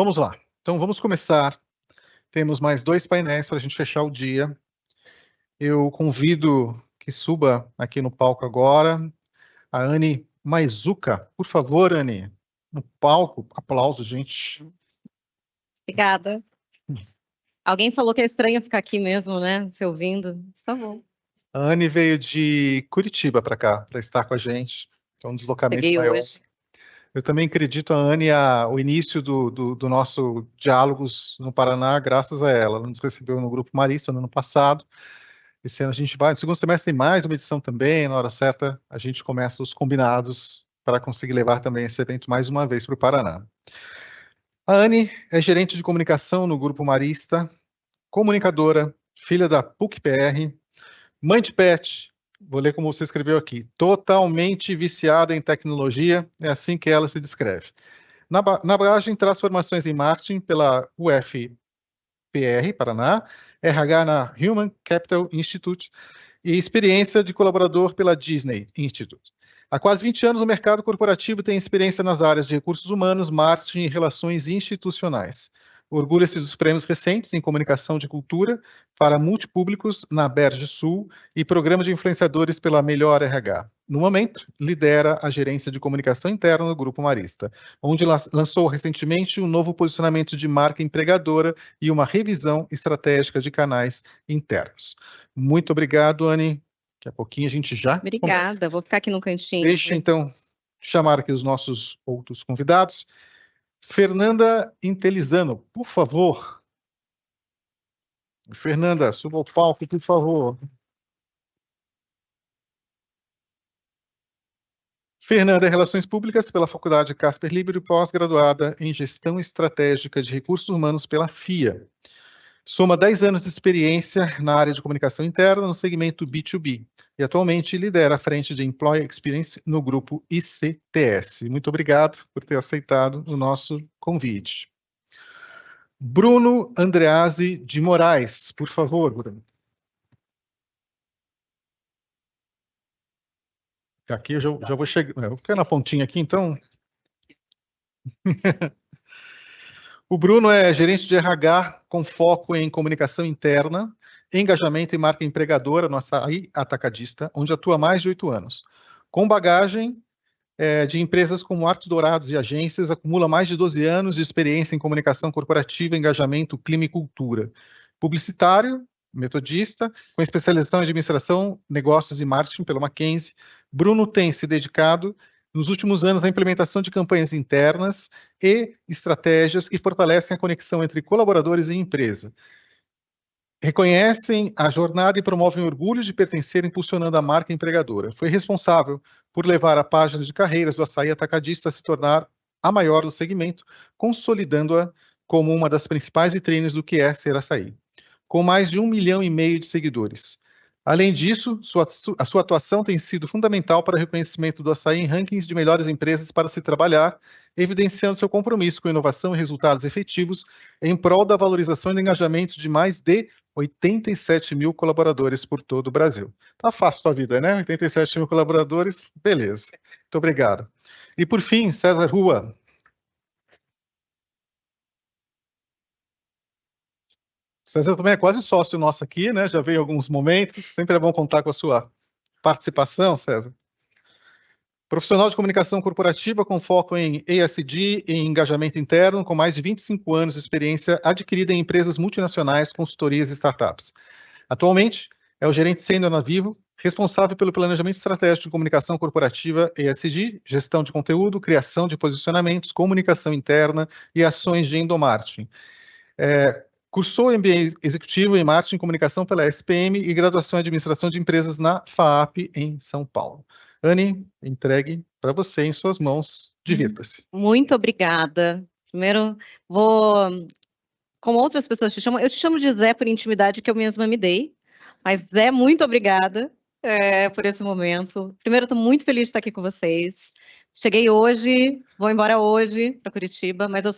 Vamos lá. Então, vamos começar. Temos mais 2 painéis para a gente fechar o dia. Eu convido que suba aqui no palco agora a Anne Maizuca. Por favor, Anne, no palco. Aplausos, gente. Obrigada. Alguém falou que é estranho ficar aqui mesmo, né? Se ouvindo. Tá bom. A Anne veio de Curitiba para cá, para estar com a gente. É um deslocamento Cheguei maior. hoje. Eu também acredito a Anne o início do nosso Diálogos no Paraná, graças a ela. Ela nos recebeu no Grupo Marista no ano passado. Esse ano a gente vai, no segundo semestre tem mais uma edição também, na hora certa a gente começa os combinados para conseguir levar também esse evento mais uma vez para o Paraná. A Anne é gerente de comunicação no Grupo Marista, comunicadora, filha da PUC-PR, mãe de pet, vou ler como você escreveu aqui, totalmente viciada em tecnologia, é assim que ela se descreve. Na bagagem, traz formações em marketing pela UFPR, Paraná, RH na Human Capital Institute e experiência de colaborador pela Disney Institute. Há quase 20 anos, o mercado corporativo tem experiência nas áreas de recursos humanos, marketing e relações institucionais. Orgulha-se dos prêmios recentes em comunicação de cultura para multipúblicos na Berge Sul e programa de influenciadores pela Melhor RH. No momento, lidera a gerência de comunicação interna do Grupo Marista, onde lançou recentemente um novo posicionamento de marca empregadora e uma revisão estratégica de canais internos. Muito obrigado, Anne. Daqui a pouquinho a gente já Obrigada, começa. vou ficar aqui no cantinho. Deixa, então, chamar aqui os nossos outros convidados. Fernanda Intelizano, por favor. Fernanda, suba ao palco, por favor. Fernanda é Relações Públicas pela Faculdade Casper Libero, pós-graduada em Gestão Estratégica de Recursos Humanos pela FIA. Soma 10 anos de experiência na área de comunicação interna no segmento B2B e atualmente lidera a frente de Employee Experience no grupo ICTS. Muito obrigado por ter aceitado o nosso convite. Bruno Andreazzi de Moraes, por favor, Bruno. Aqui eu já vou chegar, eu vou ficar na pontinha aqui, então. O Bruno é gerente de RH com foco em comunicação interna, engajamento e marca empregadora no Açaí Atacadista, onde atua há mais de 8 anos. Com bagagem de empresas como Arcos Dourados e agências, acumula mais de 12 anos de experiência em comunicação corporativa, engajamento, clima e cultura. Publicitário, metodista, com especialização em administração, negócios e marketing pelo Mackenzie, Bruno tem se dedicado nos últimos anos à implementação de campanhas internas e estratégias que fortalecem a conexão entre colaboradores e empresa. Reconhecem a jornada e promovem orgulho de pertencer, impulsionando a marca empregadora. Foi responsável por levar a página de carreiras do Açaí Atacadista a se tornar a maior do segmento, consolidando-a como uma das principais vitrines do que é ser açaí, com mais de 1,5 milhão de seguidores. Além disso, a sua atuação tem sido fundamental para o reconhecimento do açaí em rankings de melhores empresas para se trabalhar, evidenciando seu compromisso com inovação e resultados efetivos em prol da valorização e do engajamento de mais de 87 mil colaboradores por todo o Brasil. Tá fácil a tua vida, né? 87 mil colaboradores, beleza. Muito obrigado. E por fim, César Rua. César também é quase sócio nosso aqui, né? Já veio em alguns momentos, sempre é bom contar com a sua participação, César. Profissional de comunicação corporativa com foco em ESG e engajamento interno, com mais de 25 anos de experiência adquirida em empresas multinacionais, consultorias e startups. Atualmente, é o gerente sênior na Vivo, responsável pelo planejamento estratégico de comunicação corporativa ESG, gestão de conteúdo, criação de posicionamentos, comunicação interna e ações de endomarketing. Cursou MBA executivo em marketing e comunicação pela SPM e graduação em administração de empresas na FAAP, em São Paulo. Anne, entregue para você em suas mãos. Divirta-se. Muito obrigada. Primeiro, como outras pessoas te chamam, eu te chamo de Zé por intimidade que eu mesma me dei. Mas, Zé, muito obrigada por esse momento. Primeiro, estou muito feliz de estar aqui com vocês. Cheguei hoje, vou embora hoje para Curitiba, mas eu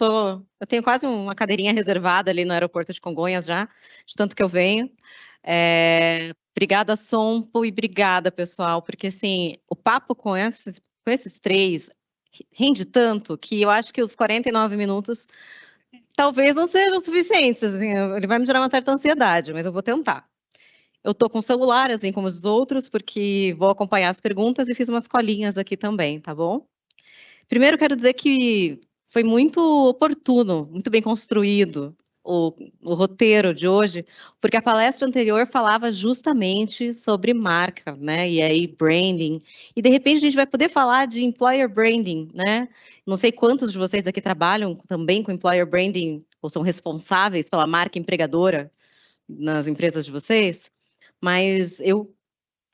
tenho quase uma cadeirinha reservada ali no aeroporto de Congonhas já, de tanto que eu venho. Obrigada, Sompo, e obrigada, pessoal, porque assim, o papo com esses três rende tanto que eu acho que os 49 minutos talvez não sejam suficientes, assim, ele vai me gerar uma certa ansiedade, mas eu vou tentar. Eu tô com o celular, assim como os outros, porque vou acompanhar as perguntas e fiz umas colinhas aqui também, tá bom? Primeiro, quero dizer que foi muito oportuno, muito bem construído o roteiro de hoje, porque a palestra anterior falava justamente sobre marca, né? E aí, branding. E de repente a gente vai poder falar de employer branding, né? Não sei quantos de vocês aqui trabalham também com employer branding ou são responsáveis pela marca empregadora nas empresas de vocês, mas eu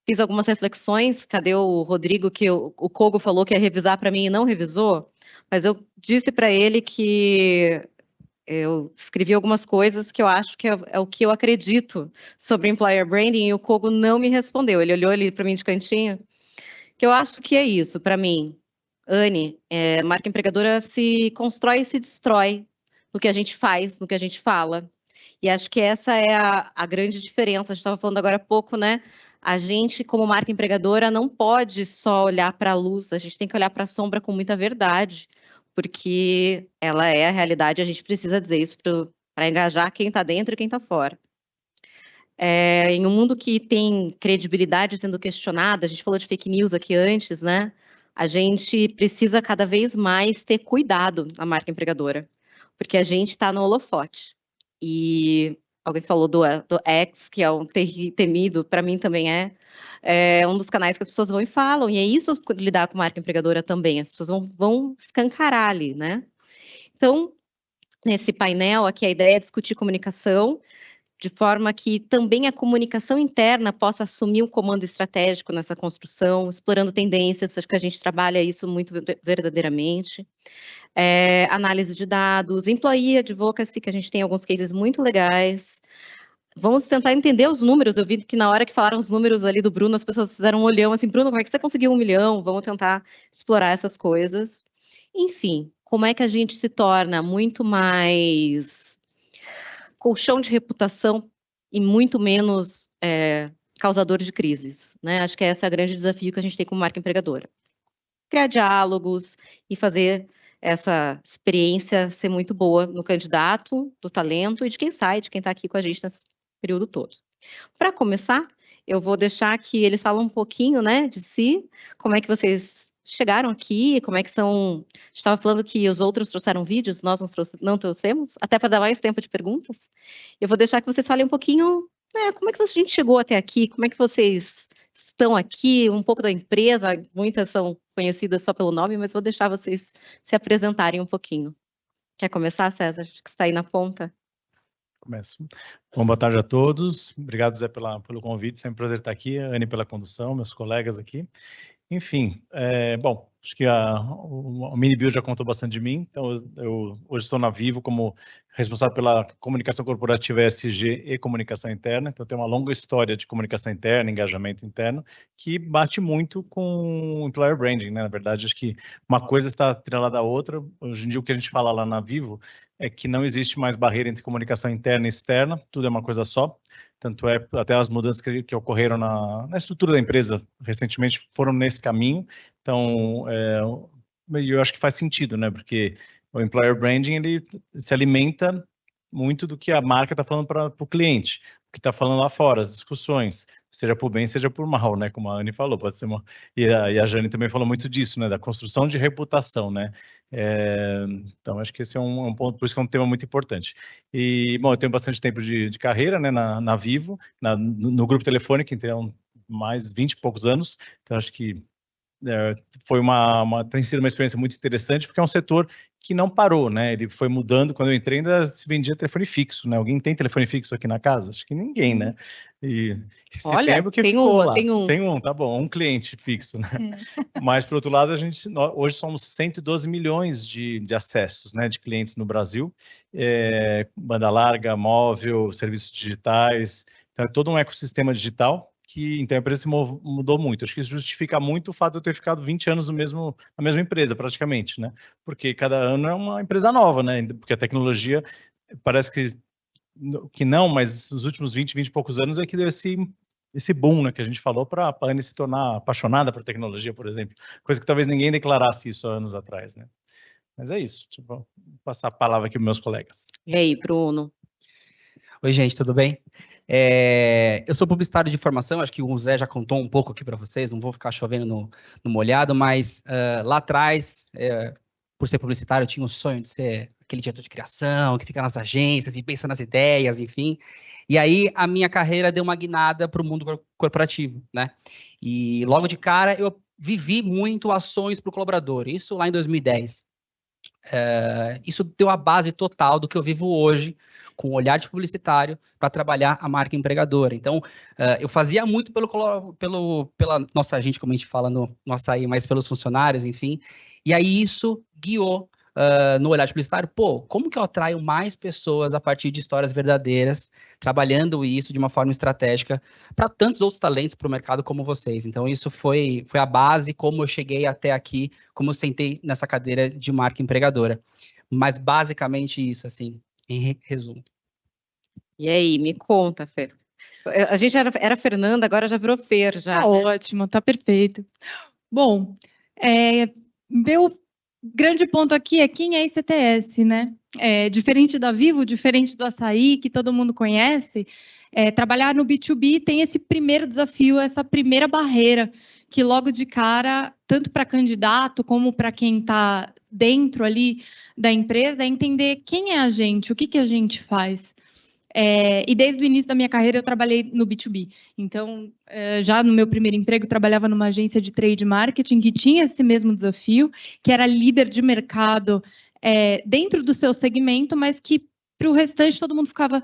fiz algumas reflexões. Cadê o Rodrigo, que o Kogo falou que ia revisar para mim e não revisou? Mas eu disse para ele que eu escrevi algumas coisas que eu acho que é o que eu acredito sobre employer branding e o Kogo não me respondeu. Ele olhou ali para mim de cantinho, que eu acho que é isso para mim. Anne, marca empregadora se constrói e se destrói no que a gente faz, no que a gente fala. E acho que essa é a grande diferença. A gente estava falando agora há pouco, né? A gente, como marca empregadora, não pode só olhar para a luz, a gente tem que olhar para a sombra com muita verdade, porque ela é a realidade, a gente precisa dizer isso para engajar quem está dentro e quem está fora. Em um mundo que tem credibilidade sendo questionada, a gente falou de fake news aqui antes, né? A gente precisa cada vez mais ter cuidado na marca empregadora, porque a gente está no holofote. E alguém falou do X, que é um temido, para mim também é um dos canais que as pessoas vão e falam, e é isso lidar com marca empregadora também, as pessoas vão escancarar ali, né? Então, nesse painel aqui, a ideia é discutir comunicação, de forma que também a comunicação interna possa assumir o comando estratégico nessa construção, explorando tendências, acho que a gente trabalha isso muito verdadeiramente. Análise de dados, employee advocacy, que a gente tem alguns cases muito legais. Vamos tentar entender os números. Eu vi que na hora que falaram os números ali do Bruno, as pessoas fizeram um olhão assim, Bruno, como é que você conseguiu 1 milhão? Vamos tentar explorar essas coisas. Enfim, como é que a gente se torna muito mais colchão de reputação e muito menos causador de crises, né? Acho que esse é o grande desafio que a gente tem como marca empregadora. Criar diálogos e fazer essa experiência ser muito boa no candidato, do talento e de quem sai, de quem está aqui com a gente nesse período todo. Para começar, eu vou deixar que eles falem um pouquinho, né, de si, como é que vocês chegaram aqui, como é que são... A gente estava falando que os outros trouxeram vídeos, nós não trouxemos, até para dar mais tempo de perguntas. Eu vou deixar que vocês falem um pouquinho, né, como é que a gente chegou até aqui, como é que vocês estão aqui, um pouco da empresa, muitas são conhecidas só pelo nome, mas vou deixar vocês se apresentarem um pouquinho. Quer começar, César? Acho que está aí na ponta. Começo. Bom, boa tarde a todos. Obrigado, Zé, pelo convite. Sempre um prazer estar aqui. A Anne pela condução, meus colegas aqui. Enfim, bom, acho que o mini-bio já contou bastante de mim. Então, eu hoje estou na Vivo como responsável pela comunicação corporativa ESG e comunicação interna. Então, tem uma longa história de comunicação interna, engajamento interno, que bate muito com o employer branding, né? Na verdade, acho que uma coisa está atrelada à outra. Hoje em dia, o que a gente fala lá na Vivo é que não existe mais barreira entre comunicação interna e externa, tudo é uma coisa só. Tanto é, até as mudanças que ocorreram na estrutura da empresa recentemente foram nesse caminho. Então, eu acho que faz sentido, né? Porque o employer branding, ele se alimenta muito do que a marca está falando para o cliente, o que está falando lá fora, as discussões, seja por bem, seja por mal, né? Como a Anne falou, pode ser uma... E a Jane também falou muito disso, né? Da construção de reputação, né? Então, acho que esse é um ponto, por isso que é um tema muito importante. E, bom, eu tenho bastante tempo de carreira, né? Na Vivo, no grupo telefônico, então, mais 20 e poucos anos, então acho que foi tem sido uma experiência muito interessante, porque é um setor que não parou, né? Ele foi mudando. Quando eu entrei, ainda se vendia telefone fixo, né? Alguém tem telefone fixo aqui na casa? Acho que ninguém, né? E se Olha, tem, porque tem ficou uma, lá. tem um. Tem um, tá bom, um cliente fixo, né? Mas, por outro lado, hoje somos 112 milhões de acessos, né? De clientes no Brasil, banda larga, móvel, serviços digitais, então é todo um ecossistema digital que então a empresa se mudou muito. Acho que isso justifica muito o fato de eu ter ficado 20 anos na mesma empresa, praticamente, né? Porque cada ano é uma empresa nova, né? Porque a tecnologia parece que não, mas os últimos 20 e poucos anos é que deu esse boom, né, que a gente falou, para a Anne se tornar apaixonada por tecnologia, por exemplo. Coisa que talvez ninguém declarasse isso há anos atrás, né? Mas é isso, vou passar a palavra aqui para meus colegas. E aí, Bruno? Oi, gente, tudo bem? Eu sou publicitário de formação, acho que o Zé já contou um pouco aqui para vocês, não vou ficar chovendo no molhado, mas lá atrás, por ser publicitário, eu tinha um sonho de ser aquele diretor de criação, que fica nas agências e pensa nas ideias, enfim. E aí, a minha carreira deu uma guinada para o mundo corporativo, né? E logo de cara, eu vivi muito ações para o colaborador, isso lá em 2010. Isso deu a base total do que eu vivo hoje, com o olhar de publicitário, para trabalhar a marca empregadora. Então, eu fazia muito pela nossa gente, como a gente fala no Açaí, mas pelos funcionários, enfim. E aí isso guiou no olhar de publicitário, como que eu atraio mais pessoas a partir de histórias verdadeiras, trabalhando isso de uma forma estratégica para tantos outros talentos para o mercado como vocês. Então, isso foi a base, como eu cheguei até aqui, como eu sentei nessa cadeira de marca empregadora. Mas, basicamente, isso, assim, em resumo. E aí, me conta, Fer. A gente era Fernanda, agora já virou Fer, já. Tá ótimo, tá perfeito. Bom, meu grande ponto aqui é quem é ICTS, né? Diferente da Vivo, diferente do Açaí, que todo mundo conhece, trabalhar no B2B tem esse primeiro desafio, essa primeira barreira, que logo de cara, tanto para candidato como para quem está dentro ali da empresa, é entender quem é a gente, o que a gente faz. E desde o início da minha carreira eu trabalhei no B2B. Então, já no meu primeiro emprego, eu trabalhava numa agência de trade marketing que tinha esse mesmo desafio, que era líder de mercado dentro do seu segmento, mas que para o restante todo mundo ficava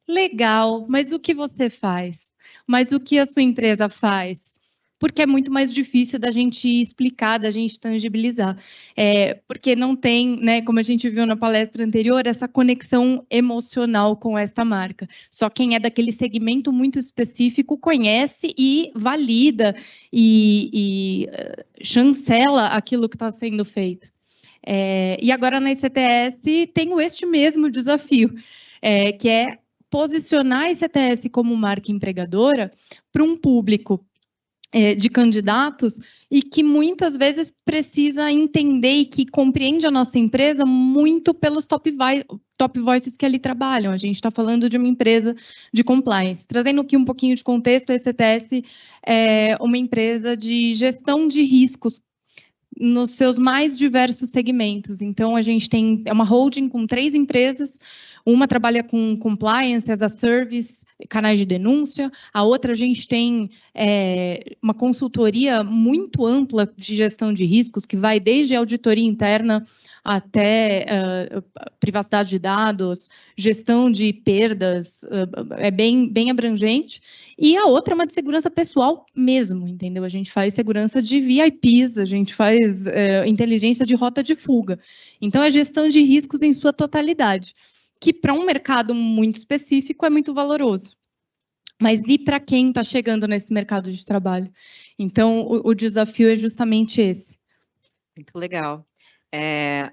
legal, mas o que você faz? Mas o que a sua empresa faz? Porque é muito mais difícil da gente explicar, da gente tangibilizar. Porque não tem, né, como a gente viu na palestra anterior, essa conexão emocional com esta marca. Só quem é daquele segmento muito específico conhece e valida e chancela aquilo que está sendo feito. E agora na ICTS tenho este mesmo desafio, que é posicionar a ICTS como marca empregadora para um público de candidatos e que muitas vezes precisa entender e que compreende a nossa empresa muito pelos top voices que ali trabalham. A gente está falando de uma empresa de compliance. Trazendo aqui um pouquinho de contexto, a ICTS é uma empresa de gestão de riscos nos seus mais diversos segmentos. Então, a gente é uma holding com 3 empresas. Uma trabalha com compliance as a service, canais de denúncia. A outra, a gente tem uma consultoria muito ampla de gestão de riscos, que vai desde auditoria interna até privacidade de dados, gestão de perdas, é bem abrangente. E a outra é uma de segurança pessoal mesmo, entendeu? A gente faz segurança de VIPs, a gente faz inteligência de rota de fuga. Então, é gestão de riscos em sua totalidade, que para um mercado muito específico é muito valoroso. Mas e para quem está chegando nesse mercado de trabalho? Então, o desafio é justamente esse. Muito legal.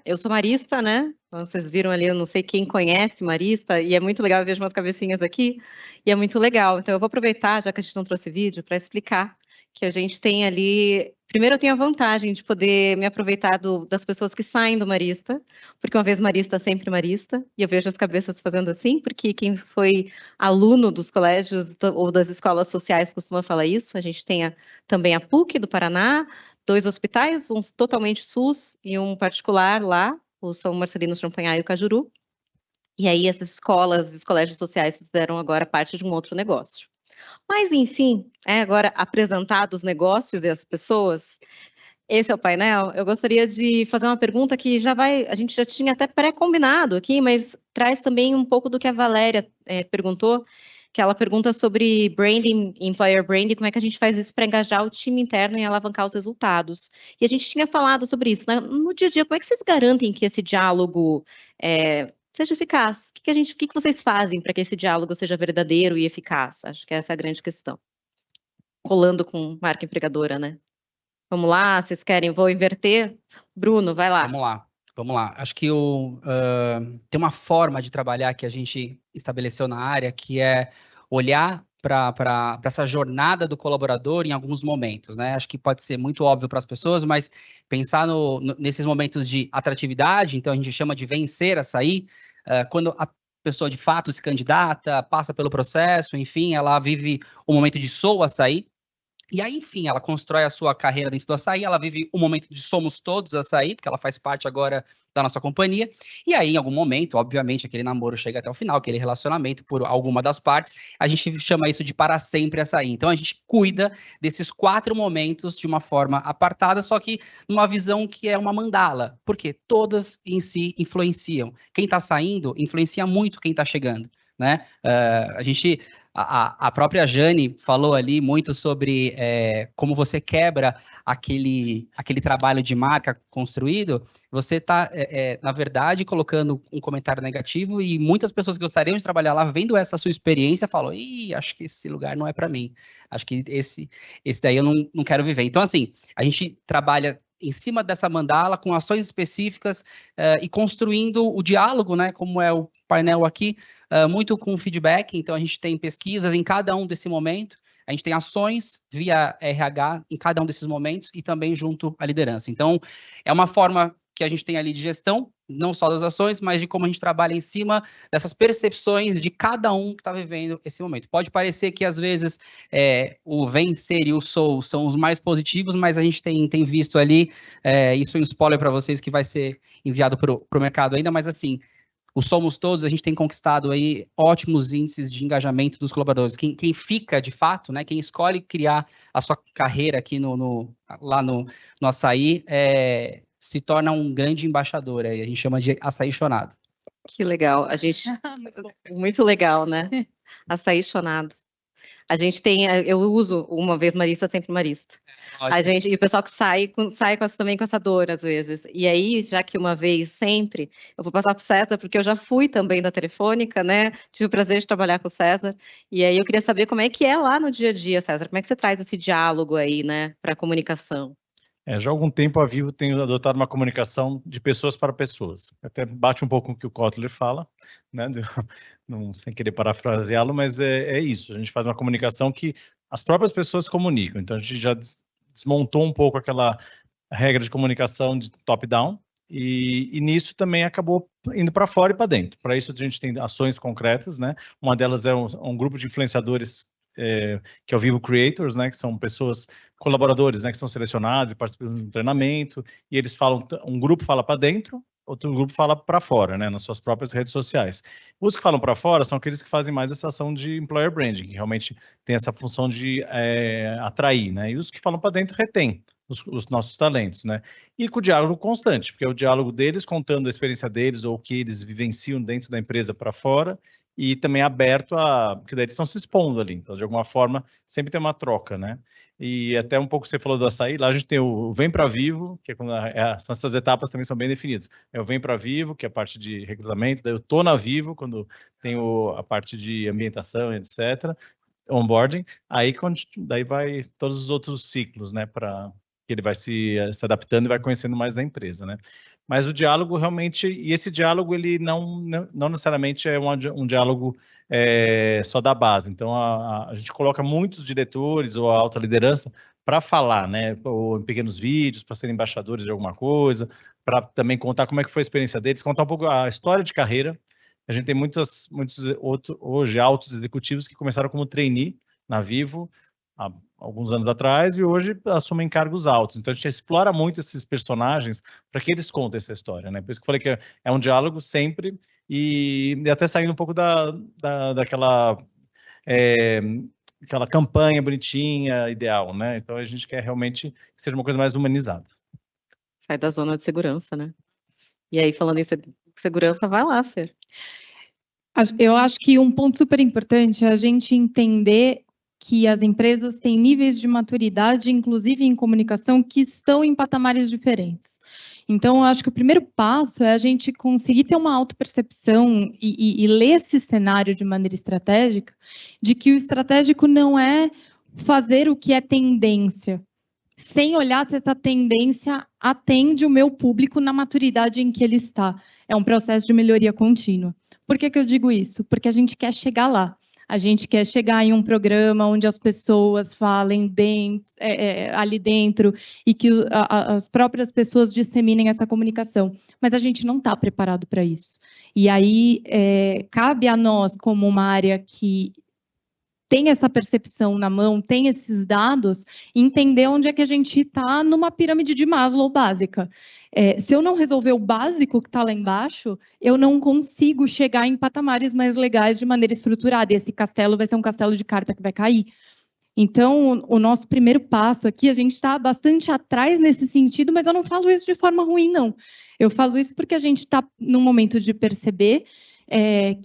Eu sou Marista, né? Então, vocês viram ali, eu não sei quem conhece Marista, e é muito legal, eu vejo umas cabecinhas aqui, e é muito legal. Então, eu vou aproveitar, já que a gente não trouxe vídeo, para explicar que a gente tem ali... Primeiro, eu tenho a vantagem de poder me aproveitar das pessoas que saem do Marista, porque uma vez Marista, sempre Marista, e eu vejo as cabeças fazendo assim, porque quem foi aluno dos colégios ou das escolas sociais costuma falar isso. A gente tem também a PUC do Paraná, 2 hospitais, um totalmente SUS e um particular lá, o São Marcelino Champagnat e o Cajuru. E aí essas escolas, os colégios sociais fizeram agora parte de um outro negócio. Mas, enfim, agora apresentados os negócios e as pessoas, esse é o painel. Eu gostaria de fazer uma pergunta que a gente já tinha até pré-combinado aqui, mas traz também um pouco do que a Valéria perguntou, que ela pergunta sobre branding, employer branding, como é que a gente faz isso para engajar o time interno e alavancar os resultados. E a gente tinha falado sobre isso, né? No dia a dia, como é que vocês garantem que esse diálogo seja eficaz? O que vocês fazem para que esse diálogo seja verdadeiro e eficaz? Acho que essa é a grande questão. Colando com marca empregadora, né? Vamos lá, vocês querem? Vou inverter? Bruno, vai lá. Vamos lá. Acho que tem uma forma de trabalhar que a gente estabeleceu na área, que é olhar para essa jornada do colaborador em alguns momentos, né? Acho que pode ser muito óbvio para as pessoas, mas pensar nesses momentos de atratividade, então a gente chama de vencer açaí, quando a pessoa de fato se candidata, passa pelo processo, enfim, ela vive o momento de sou açaí. E aí, enfim, ela constrói a sua carreira dentro do açaí, ela vive o momento de somos todos açaí, porque ela faz parte agora da nossa companhia, e aí, em algum momento, obviamente, aquele namoro chega até o final, aquele relacionamento por alguma das partes, a gente chama isso de para sempre açaí. Então, a gente cuida desses 4 momentos de uma forma apartada, só que numa visão que é uma mandala, porque todas em si influenciam. Quem está saindo influencia muito quem está chegando, né? A própria Jane falou ali muito sobre como você quebra aquele trabalho de marca construído, você está, na verdade, colocando um comentário negativo e muitas pessoas que gostariam de trabalhar lá, vendo essa sua experiência, falam, acho que esse lugar não é para mim, acho que esse daí eu não quero viver. Então, assim, a gente trabalha em cima dessa mandala, com ações específicas e construindo o diálogo, né, como é o painel aqui, muito com feedback. Então, a gente tem pesquisas em cada um desse momento, a gente tem ações via RH em cada um desses momentos e também junto à liderança. Então, é uma forma que a gente tem ali de gestão, não só das ações, mas de como a gente trabalha em cima dessas percepções de cada um que está vivendo esse momento. Pode parecer que, às vezes, o vencer e o sou são os mais positivos, mas a gente tem visto ali, isso é um spoiler para vocês que vai ser enviado para o mercado ainda, mas assim, o Somos Todos, a gente tem conquistado aí ótimos índices de engajamento dos colaboradores. Quem fica, de fato, né, quem escolhe criar a sua carreira aqui lá no açaí, se torna um grande embaixador, aí a gente chama de açaí chonado. Que legal, a gente, muito legal, né? Açaí chonado. A gente tem, eu uso uma vez marista, sempre marista. E o pessoal que sai também com essa dor, às vezes. E aí, já que uma vez, sempre, eu vou passar para o César, porque eu já fui também da Telefônica, né? Tive o prazer de trabalhar com o César. E aí eu queria saber como é que é lá no dia a dia, César. Como é que você traz esse diálogo aí, né, para a comunicação? Já há algum tempo a Vivo tem adotado uma comunicação de pessoas para pessoas. Até bate um pouco com o que o Kotler fala, né? Sem querer parafraseá-lo, mas é isso. A gente faz uma comunicação que as próprias pessoas comunicam. Então a gente já desmontou um pouco aquela regra de comunicação de top-down e nisso também acabou indo para fora e para dentro. Para isso a gente tem ações concretas, né? Uma delas é um grupo de influenciadores que é o Vivo Creators, né, que são pessoas, colaboradores, né, que são selecionados e participam de um treinamento, e eles falam, um grupo fala para dentro, outro grupo fala para fora, né, nas suas próprias redes sociais. Os que falam para fora são aqueles que fazem mais essa ação de employer branding, que realmente tem essa função de atrair, né, e os que falam para dentro retêm os nossos talentos, né, e com o diálogo constante, porque é o diálogo deles contando a experiência deles ou o que eles vivenciam dentro da empresa para fora, e também aberto porque daí eles estão se expondo ali, então de alguma forma sempre tem uma troca, né? E até um pouco você falou do açaí, lá a gente tem o Vem para Vivo, que é quando essas etapas também são bem definidas. É o Vem para Vivo, que é a parte de recrutamento, daí eu tô na Vivo, quando tem a parte de ambientação, etc., onboarding, aí daí vai todos os outros ciclos, né, para que ele vai se adaptando e vai conhecendo mais da empresa, né? Mas o diálogo realmente, e esse diálogo ele não necessariamente é um diálogo só da base. Então a gente coloca muitos diretores ou a alta liderança para falar, né? Ou em pequenos vídeos, para serem embaixadores de alguma coisa, para também contar como é que foi a experiência deles, contar um pouco a história de carreira. A gente tem muitos hoje altos executivos que começaram como trainee na Vivo há alguns anos atrás e hoje assumem cargos altos. Então a gente explora muito esses personagens para que eles contem essa história, né? Por isso que eu falei que é um diálogo sempre e até saindo um pouco daquela aquela campanha bonitinha, ideal, né? Então a gente quer realmente que seja uma coisa mais humanizada. Sai da zona de segurança, né? E aí, falando em segurança, vai lá, Fer. Eu acho que um ponto super importante é a gente entender que as empresas têm níveis de maturidade, inclusive em comunicação, que estão em patamares diferentes. Então, eu acho que o primeiro passo é a gente conseguir ter uma autopercepção e ler esse cenário de maneira estratégica, de que o estratégico não é fazer o que é tendência, sem olhar se essa tendência atende o meu público na maturidade em que ele está. É um processo de melhoria contínua. Por que eu digo isso? Porque a gente quer chegar lá. A gente quer chegar em um programa onde as pessoas falem ali dentro e que as próprias pessoas disseminem essa comunicação. Mas a gente não está preparado para isso. E aí, cabe a nós, como uma área que tem essa percepção na mão, tem esses dados, entender onde é que a gente está numa pirâmide de Maslow básica. Se eu não resolver o básico que está lá embaixo, eu não consigo chegar em patamares mais legais de maneira estruturada, e esse castelo vai ser um castelo de carta que vai cair. Então, o nosso primeiro passo aqui, a gente está bastante atrás nesse sentido, mas eu não falo isso de forma ruim, não. Eu falo isso porque a gente está num momento de perceber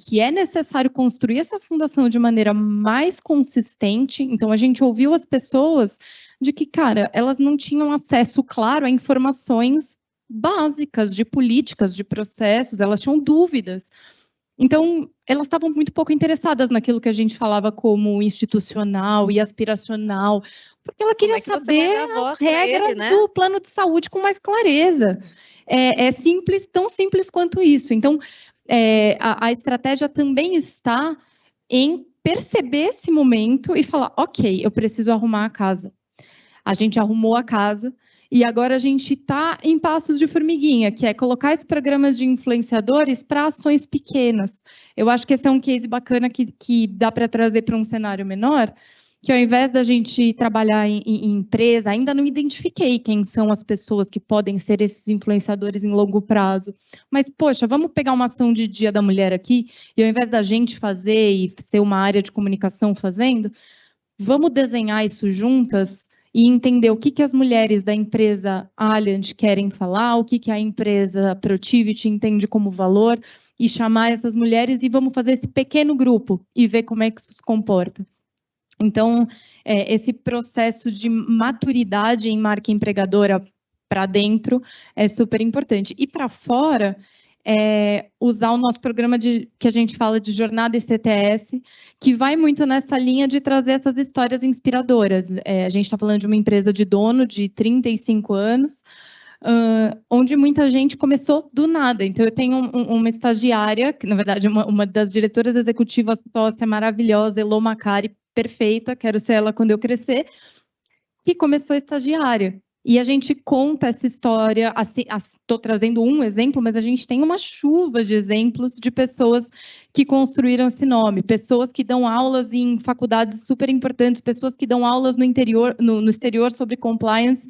que é necessário construir essa fundação de maneira mais consistente. Então, a gente ouviu as pessoas de que, cara, elas não tinham acesso claro a informações básicas de políticas, de processos, elas tinham dúvidas. Então, elas estavam muito pouco interessadas naquilo que a gente falava como institucional e aspiracional, porque ela queria saber as regras do plano de saúde com mais clareza. É simples, tão simples quanto isso. Então, a estratégia também está em perceber esse momento e falar, ok, eu preciso arrumar a casa. A gente arrumou a casa e agora a gente está em passos de formiguinha, que é colocar esses programas de influenciadores para ações pequenas. Eu acho que esse é um case bacana que dá para trazer para um cenário menor, que ao invés da gente trabalhar em empresa, ainda não identifiquei quem são as pessoas que podem ser esses influenciadores em longo prazo. Mas, poxa, vamos pegar uma ação de Dia da Mulher aqui, e ao invés da gente fazer e ser uma área de comunicação fazendo, vamos desenhar isso juntas e entender o que as mulheres da empresa Alliant querem falar, o que a empresa Protivity entende como valor, e chamar essas mulheres e vamos fazer esse pequeno grupo e ver como é que isso se comporta. Então, esse processo de maturidade em marca empregadora para dentro é super importante. E para fora, usar o nosso programa que a gente fala de jornada ICTS, que vai muito nessa linha de trazer essas histórias inspiradoras. A gente está falando de uma empresa de dono de 35 anos, onde muita gente começou do nada. Então, eu tenho uma estagiária, que na verdade uma das diretoras executivas sócia maravilhosa, Elô Macari, perfeita, quero ser ela quando eu crescer, que começou estagiária. E a gente conta essa história, estou trazendo um exemplo, mas a gente tem uma chuva de exemplos de pessoas que construíram esse nome, pessoas que dão aulas em faculdades super importantes, pessoas que dão aulas no exterior sobre compliance,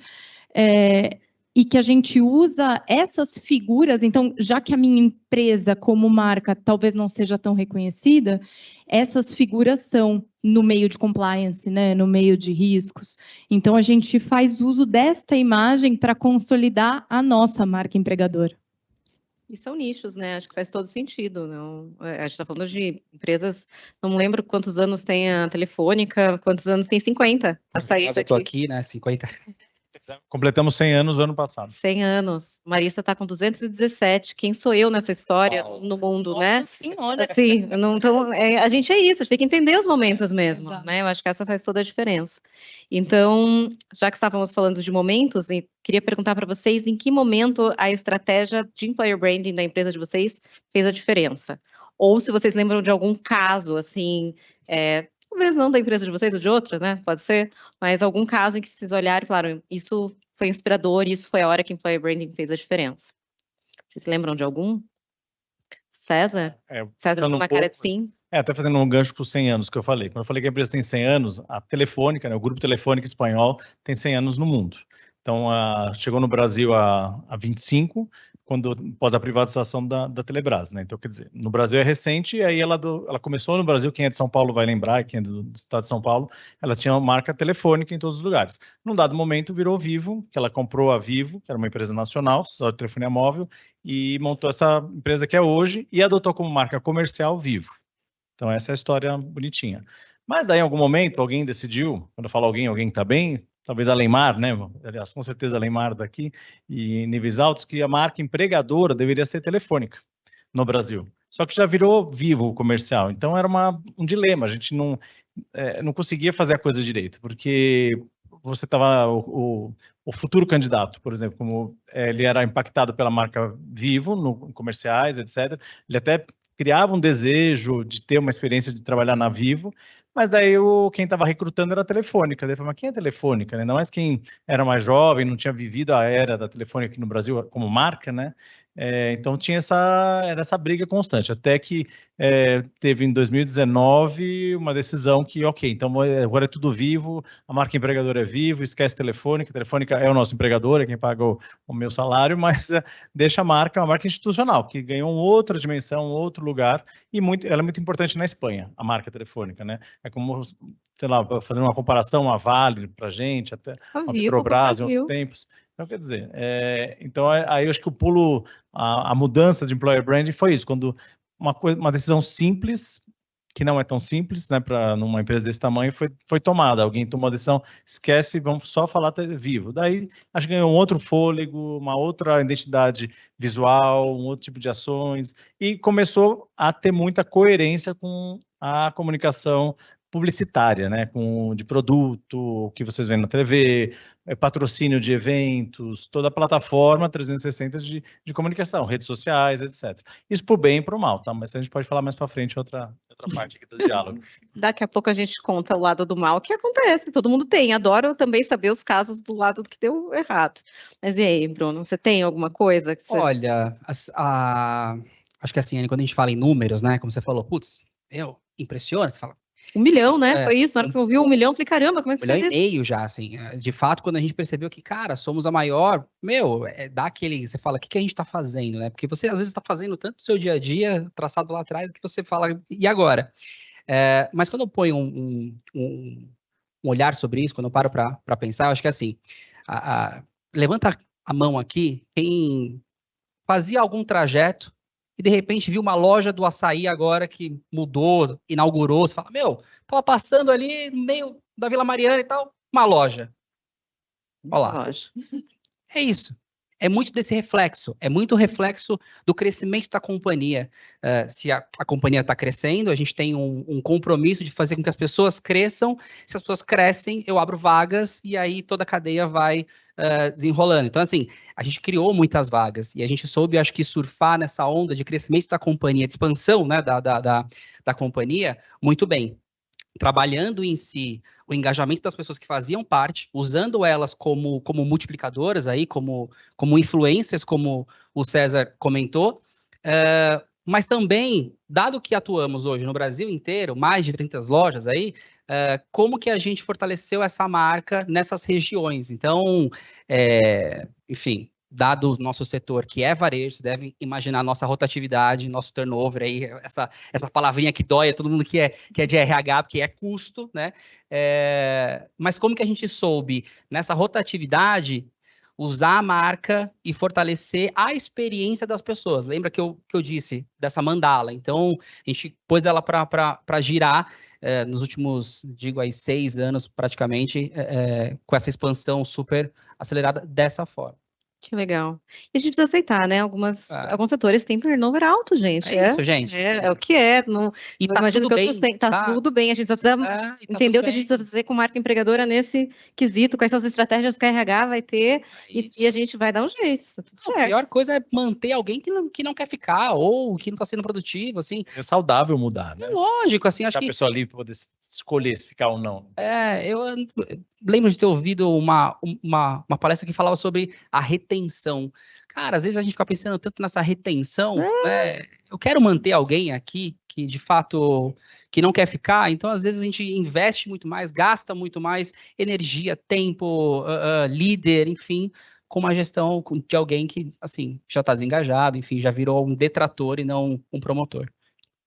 e que a gente usa essas figuras. Então, já que a minha empresa como marca talvez não seja tão reconhecida, essas figuras são no meio de compliance, né, no meio de riscos. Então, a gente faz uso desta imagem para consolidar a nossa marca empregadora. E são nichos, né? Acho que faz todo sentido. Não? A gente está falando de empresas, não lembro quantos anos tem a Telefônica, quantos anos tem 50 a sair daqui. Eu estou aqui, né, 50. Completamos 100 anos no ano passado. 100 anos. Marista está com 217. Quem sou eu nessa história no mundo, Nossa, né? Senhora. Assim, então, a gente é isso, a gente tem que entender os momentos mesmo, Exato. né? Eu acho que essa faz toda a diferença. Então, já que estávamos falando de momentos, e queria perguntar para vocês em que momento a estratégia de employer branding da empresa de vocês fez a diferença. Ou se vocês lembram de algum caso, assim, talvez não da empresa de vocês ou de outra, né? Pode ser, mas algum caso em que vocês olharam e falaram, isso foi inspirador, isso foi a hora que employer branding fez a diferença. Vocês lembram de algum? César? César com uma cara de sim. Até fazendo um gancho para os 100 anos que eu falei. Quando eu falei que a empresa tem 100 anos, a Telefônica, né, o Grupo Telefônica Espanhol, tem 100 anos no mundo. Então, chegou no Brasil há 25, após a privatização da Telebrás, né? Então, quer dizer, no Brasil é recente, e aí ela começou no Brasil, quem é de São Paulo vai lembrar, quem é do estado de São Paulo, ela tinha uma marca telefônica em todos os lugares. Num dado momento, virou Vivo, que ela comprou a Vivo, que era uma empresa nacional, só de telefonia móvel, e montou essa empresa que é hoje, e adotou como marca comercial Vivo. Então, essa é a história bonitinha. Mas daí, em algum momento, alguém decidiu, quando eu falo alguém que está bem, talvez a Leymar, né? Aliás, com certeza a Leymar daqui, e níveis altos, que a marca empregadora deveria ser Telefônica no Brasil. Só que já virou Vivo comercial. Então, era um dilema. A gente não conseguia fazer a coisa direito, porque você estava... O futuro candidato, por exemplo, como ele era impactado pela marca Vivo, no comerciais, etc., ele até criava um desejo de ter uma experiência de trabalhar na Vivo, mas daí quem estava recrutando era a Telefônica. Daí eu falei, mas quem é a Telefônica? Ainda mais quem era mais jovem, não tinha vivido a era da Telefônica aqui no Brasil como marca, né? Então tinha essa briga constante, até que teve em 2019 uma decisão que, ok, então agora é tudo Vivo, a marca empregadora é Vivo, esquece Telefônica, a Telefônica é o nosso empregador, é quem paga o meu salário, mas deixa a marca, uma marca institucional, que ganhou outra dimensão, outro lugar, e ela é muito importante na Espanha, a marca Telefônica, né? É como, sei lá, fazendo uma comparação, a Vale pra gente, até a Petrobras em outros tempos. Então, quer dizer, então aí eu acho que o pulo, a mudança de employer branding foi isso, quando uma decisão simples, que não é tão simples, né, para numa empresa desse tamanho, foi tomada. Alguém tomou a decisão, esquece, vamos só falar Vivo. Daí, acho que ganhou um outro fôlego, uma outra identidade visual, um outro tipo de ações, e começou a ter muita coerência com a comunicação publicitária, né, de produto, que vocês veem na TV, patrocínio de eventos, toda a plataforma 360 de comunicação, redes sociais, etc. Isso por bem e por mal, tá? Mas a gente pode falar mais para frente outra parte aqui do diálogo. Daqui a pouco a gente conta o lado do mal, que acontece, todo mundo tem. Adoro também saber os casos do lado do que deu errado. Mas e aí, Bruno, você tem alguma coisa? Olha, acho que assim, quando a gente fala em números, né, como você falou, putz, impressiona, você fala, 1 milhão, né? Foi isso, na hora que você ouviu 1 milhão, eu falei, caramba, como é que você fez isso? 1,5 milhão já, assim, de fato, quando a gente percebeu que, cara, somos a maior, dá aquele, você fala, o que a gente tá fazendo, né? Porque você, às vezes, tá fazendo tanto o seu dia a dia, traçado lá atrás, que você fala, e agora? Mas quando eu ponho um olhar sobre isso, quando eu paro para pensar, eu acho que assim, levanta a mão aqui, quem fazia algum trajeto e de repente viu uma loja do açaí agora que mudou, inaugurou, você fala, tava passando ali no meio da Vila Mariana e tal, uma loja. Olha lá. É isso. É muito desse reflexo, é muito reflexo do crescimento da companhia. Se a companhia está crescendo, a gente tem um compromisso de fazer com que as pessoas cresçam. Se as pessoas crescem, eu abro vagas e aí toda a cadeia vai desenrolando. Então, assim, a gente criou muitas vagas e a gente soube, acho que, surfar nessa onda de crescimento da companhia, de expansão, né, da companhia, muito bem. Trabalhando em si o engajamento das pessoas que faziam parte, usando elas como multiplicadoras, aí, como influências, como o César comentou, mas também, dado que atuamos hoje no Brasil inteiro, mais de 30 lojas aí, como que a gente fortaleceu essa marca nessas regiões? Então, enfim, dado o nosso setor que é varejo, você deve imaginar nossa rotatividade, nosso turnover, aí, essa palavrinha que dói a todo mundo que é de RH, porque é custo, né? Mas como que a gente soube, nessa rotatividade, usar a marca e fortalecer a experiência das pessoas? Lembra que eu disse dessa mandala? Então, a gente pôs ela para girar nos últimos, digo aí, 6 anos praticamente, com essa expansão super acelerada dessa forma. Que legal. E a gente precisa aceitar, né? Alguns setores têm turnover alto, gente. É isso, gente. É o que é. Não, e não tá imagino tudo que bem, outros têm. Tá tudo bem. A gente só precisa entender o que a gente precisa fazer com marca empregadora nesse quesito, quais são as estratégias que a RH vai ter, e a gente vai dar um jeito. Tá tudo certo. A pior coisa é manter alguém que não quer ficar, ou que não está sendo produtivo, assim. É saudável mudar, né? É lógico, assim, acho que... a pessoa livre para poder escolher se ficar ou não. Eu lembro de ter ouvido uma palestra que falava sobre a retenção. Cara, às vezes a gente fica pensando tanto nessa retenção, né? Eu quero manter alguém aqui que, de fato, que não quer ficar, então, às vezes, a gente investe muito mais, gasta muito mais energia, tempo, líder, enfim, com uma gestão de alguém que, assim, já está desengajado, enfim, já virou um detrator e não um promotor.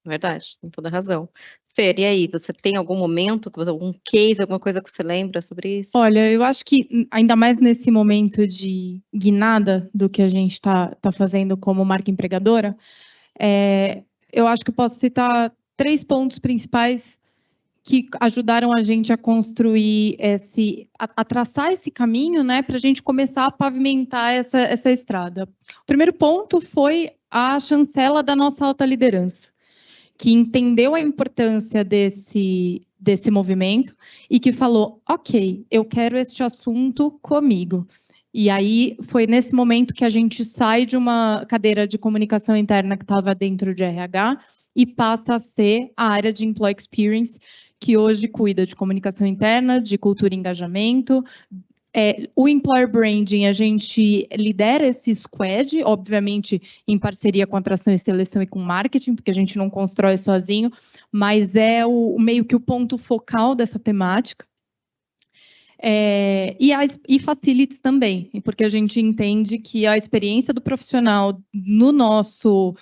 Verdade, tem toda razão. Fer, e aí, você tem algum momento, algum case, alguma coisa que você lembra sobre isso? Olha, eu acho que, ainda mais nesse momento de guinada do que a gente está fazendo como marca empregadora, eu acho que eu posso citar 3 pontos principais que ajudaram a gente a construir a traçar esse caminho, né, para a gente começar a pavimentar essa estrada. O primeiro ponto foi a chancela da nossa alta liderança, que entendeu a importância desse movimento e que falou, ok, eu quero este assunto comigo. E aí foi nesse momento que a gente sai de uma cadeira de comunicação interna que estava dentro de RH e passa a ser a área de Employee Experience, que hoje cuida de comunicação interna, de cultura e engajamento. O Employer Branding, a gente lidera esse squad, obviamente em parceria com atração e seleção e com marketing, porque a gente não constrói sozinho, mas é meio que o ponto focal dessa temática. E facilities também, porque a gente entende que a experiência do profissional no nosso...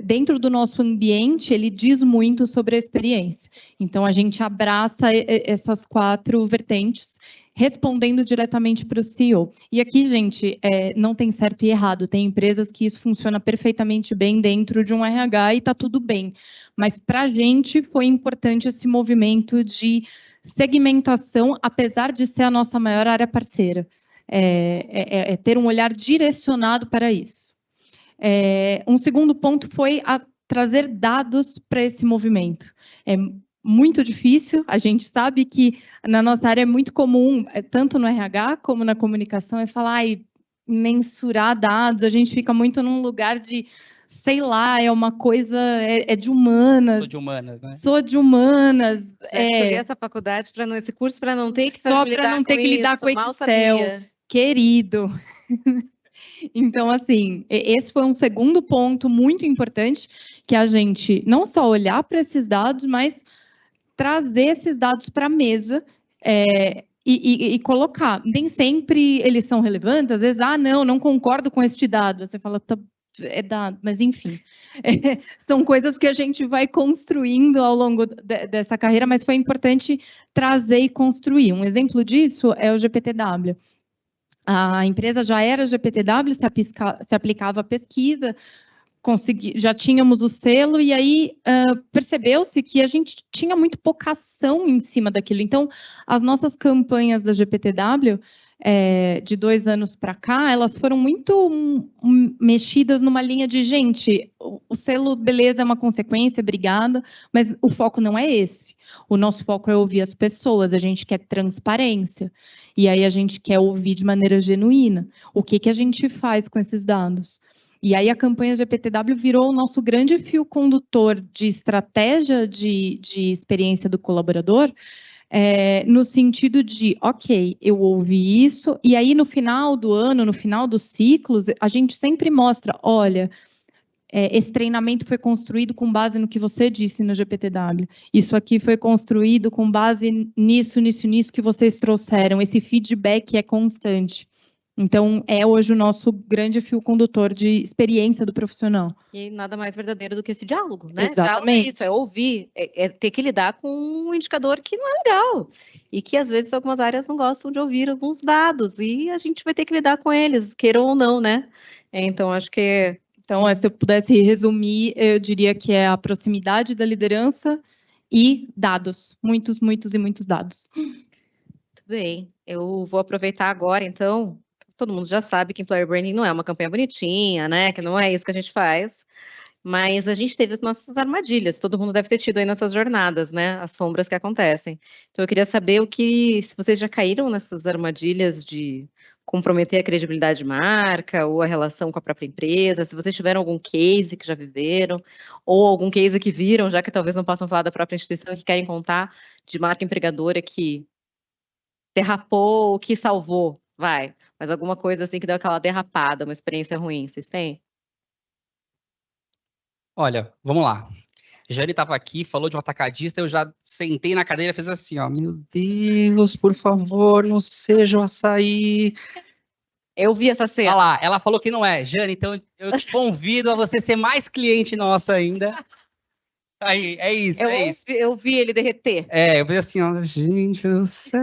dentro do nosso ambiente, ele diz muito sobre a experiência. Então, a gente abraça essas 4 vertentes, respondendo diretamente para o CEO. E aqui, gente, não tem certo e errado. Tem empresas que isso funciona perfeitamente bem dentro de um RH e está tudo bem. Mas, para a gente, foi importante esse movimento de segmentação, apesar de ser a nossa maior área parceira. Ter um olhar direcionado para isso. Um segundo ponto foi trazer dados para esse movimento. É muito difícil, a gente sabe que na nossa área é muito comum, tanto no RH como na comunicação, falar, mensurar dados, a gente fica muito num lugar de, sei lá, é uma coisa, de humanas. Sou de humanas, né? Sou de humanas. Escolhi essa faculdade, esse curso, para não ter que só para não ter que lidar com Excel, querido. Então, assim, esse foi um segundo ponto muito importante, que a gente não só olhar para esses dados, mas trazer esses dados para a mesa e colocar. Nem sempre eles são relevantes, às vezes, não concordo com este dado. Você fala, é dado, mas enfim. São coisas que a gente vai construindo ao longo dessa carreira, mas foi importante trazer e construir. Um exemplo disso é o GPTW. A empresa já era GPTW, se aplicava a pesquisa, já tínhamos o selo, e aí percebeu-se que a gente tinha muito pouca ação em cima daquilo. Então, as nossas campanhas da GPTW, de 2 anos para cá, elas foram muito mexidas numa linha de, gente, o selo, beleza, é uma consequência, obrigada, mas o foco não é esse. O nosso foco é ouvir as pessoas, a gente quer transparência. E aí a gente quer ouvir de maneira genuína. O que a gente faz com esses dados? E aí a campanha GPTW virou o nosso grande fio condutor de estratégia de experiência do colaborador, no sentido de, ok, eu ouvi isso, e aí no final do ano, no final dos ciclos, a gente sempre mostra, olha, esse treinamento foi construído com base no que você disse no GPTW. Isso aqui foi construído com base nisso que vocês trouxeram. Esse feedback é constante. Então, é hoje o nosso grande fio condutor de experiência do profissional. E nada mais verdadeiro do que esse diálogo, né? Exatamente. Isso, é ouvir, ter que lidar com um indicador que não é legal. E que, às vezes, algumas áreas não gostam de ouvir alguns dados. E a gente vai ter que lidar com eles, queiram ou não, né? Então, acho que... Então, se eu pudesse resumir, eu diria que é a proximidade da liderança e dados. Muitos, muitos e muitos dados. Muito bem. Eu vou aproveitar agora, então... Todo mundo já sabe que Employer Branding não é uma campanha bonitinha, né? Que não é isso que a gente faz. Mas a gente teve as nossas armadilhas. Todo mundo deve ter tido aí nas suas jornadas, né? As sombras que acontecem. Então, eu queria saber se vocês já caíram nessas armadilhas de comprometer a credibilidade de marca ou a relação com a própria empresa, se vocês tiveram algum case que já viveram, ou algum case que viram, já que talvez não possam falar da própria instituição, que querem contar de marca empregadora que derrapou, que salvou, mas alguma coisa assim que deu aquela derrapada, uma experiência ruim, vocês têm? Olha, vamos lá. Jane estava aqui, falou de um atacadista, eu já sentei na cadeira e fiz assim, ó, meu Deus, por favor, não seja o açaí. Eu vi essa cena. Olha lá, ela falou que não é. Jane, então eu te convido a você ser mais cliente nossa ainda. Aí, é isso. Eu vi ele derreter. Eu fiz assim, ó, gente do céu.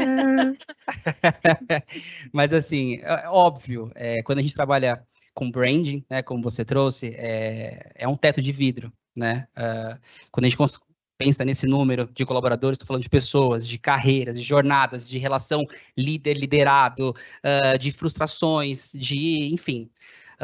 Mas assim, óbvio, quando a gente trabalha com branding, né, como você trouxe, é um teto de vidro, né? Quando a gente pensa nesse número de colaboradores, estou falando de pessoas, de carreiras, de jornadas, de relação líder-liderado, de frustrações, enfim.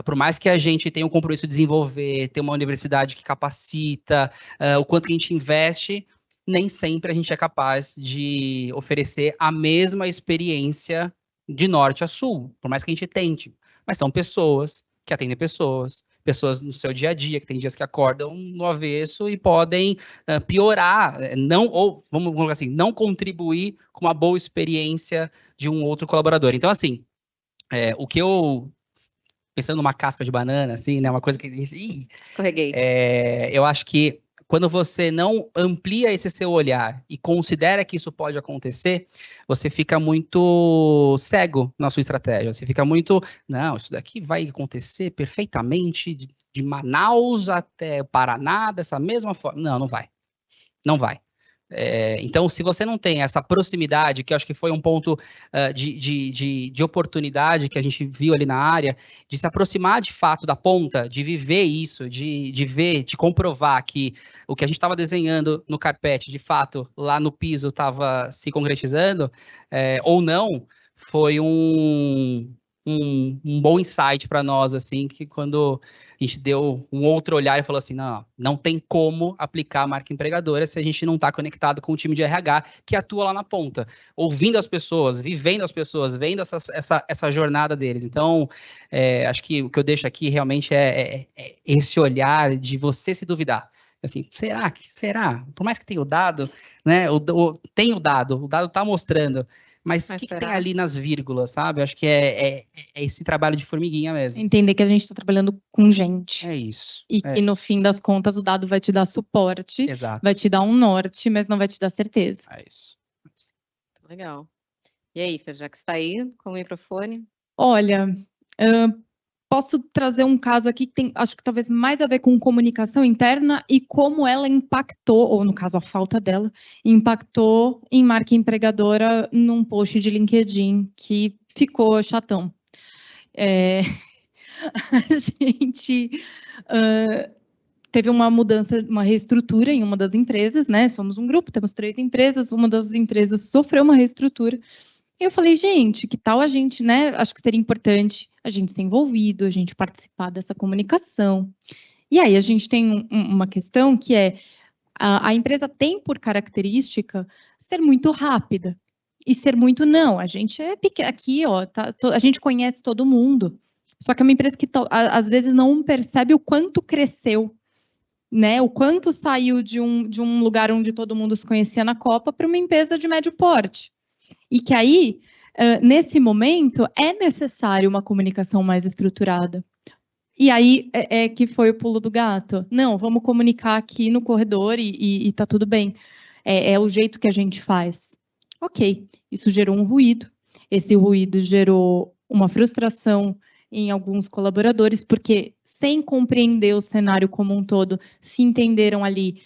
Por mais que a gente tenha um compromisso de desenvolver, ter uma universidade que capacita, o quanto que a gente investe, nem sempre a gente é capaz de oferecer a mesma experiência de norte a sul, por mais que a gente tente. Mas são pessoas que atendem pessoas, pessoas no seu dia a dia, que tem dias que acordam no avesso e podem piorar, vamos colocar assim, não contribuir com uma boa experiência de um outro colaborador. Então, assim, o que eu, pensando numa casca de banana, assim, né, uma coisa que... Escorreguei. Eu acho que quando você não amplia esse seu olhar e considera que isso pode acontecer, você fica muito cego na sua estratégia. Você fica muito, não, isso daqui vai acontecer perfeitamente de Manaus até Paraná, dessa mesma forma. Não, não vai. Não vai. Então, se você não tem essa proximidade, que eu acho que foi um ponto de oportunidade que a gente viu ali na área, de se aproximar de fato da ponta, de viver isso, de ver, de comprovar que o que a gente estava desenhando no carpete, de fato, lá no piso estava se concretizando, ou não, foi um bom insight para nós, assim, que quando a gente deu um outro olhar e falou assim, não tem como aplicar a marca empregadora se a gente não está conectado com o time de RH que atua lá na ponta, ouvindo as pessoas, vivendo as pessoas, vendo essa jornada deles. Então, acho que o que eu deixo aqui realmente é esse olhar de você se duvidar. Assim, será? Por mais que tenha o dado, né? Tem o dado está mostrando, mas o que tem ali nas vírgulas, sabe? Acho que é esse trabalho de formiguinha mesmo. Entender que a gente está trabalhando com gente. É isso. E que no fim das contas o dado vai te dar suporte, Exato. vai te dar um norte, mas não vai te dar certeza. É isso. Legal. E aí, Fer, já que está aí com o microfone? Olha, posso trazer um caso aqui que tem, acho que talvez mais a ver com comunicação interna e como ela impactou, ou no caso a falta dela, impactou em marca empregadora num post de LinkedIn que ficou chatão. A gente teve uma mudança, uma reestrutura em uma das empresas, né? Somos um grupo, temos 3 empresas, uma das empresas sofreu uma reestrutura. E eu falei, gente, que tal a gente, né? Acho que seria importante a gente ser envolvido, a gente participar dessa comunicação. E aí a gente tem uma questão que é, a empresa tem por característica ser muito rápida e ser muito, não, a gente é pequeno, aqui, ó, a gente conhece todo mundo. Só que é uma empresa que às vezes não percebe o quanto cresceu, né? O quanto saiu de um lugar onde todo mundo se conhecia na Copa para uma empresa de médio porte. E que aí, nesse momento, é necessário uma comunicação mais estruturada. E aí é que foi o pulo do gato. Não, vamos comunicar aqui no corredor e tá tudo bem. É o jeito que a gente faz. Ok, isso gerou um ruído. Esse ruído gerou uma frustração em alguns colaboradores, porque sem compreender o cenário como um todo, se entenderam ali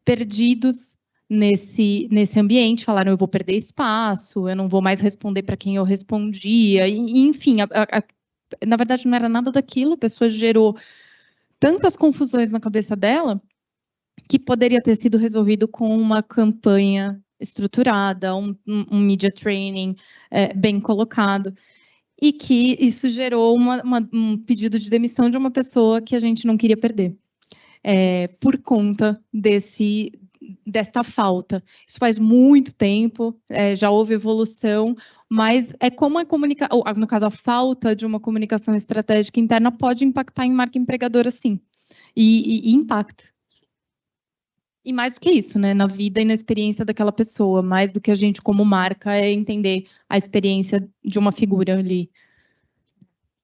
perdidos nesse ambiente, falaram, eu vou perder espaço, eu não vou mais responder para quem eu respondia, e enfim, na verdade não era nada daquilo, a pessoa gerou tantas confusões na cabeça dela, que poderia ter sido resolvido com uma campanha estruturada, um media training bem colocado, e que isso gerou um pedido de demissão de uma pessoa que a gente não queria perder, por conta desta falta. Isso faz muito tempo, já houve evolução, mas é como no caso, a falta de uma comunicação estratégica interna pode impactar em marca empregadora, sim, e impacta. E mais do que isso, né, na vida e na experiência daquela pessoa, mais do que a gente como marca é entender a experiência de uma figura ali.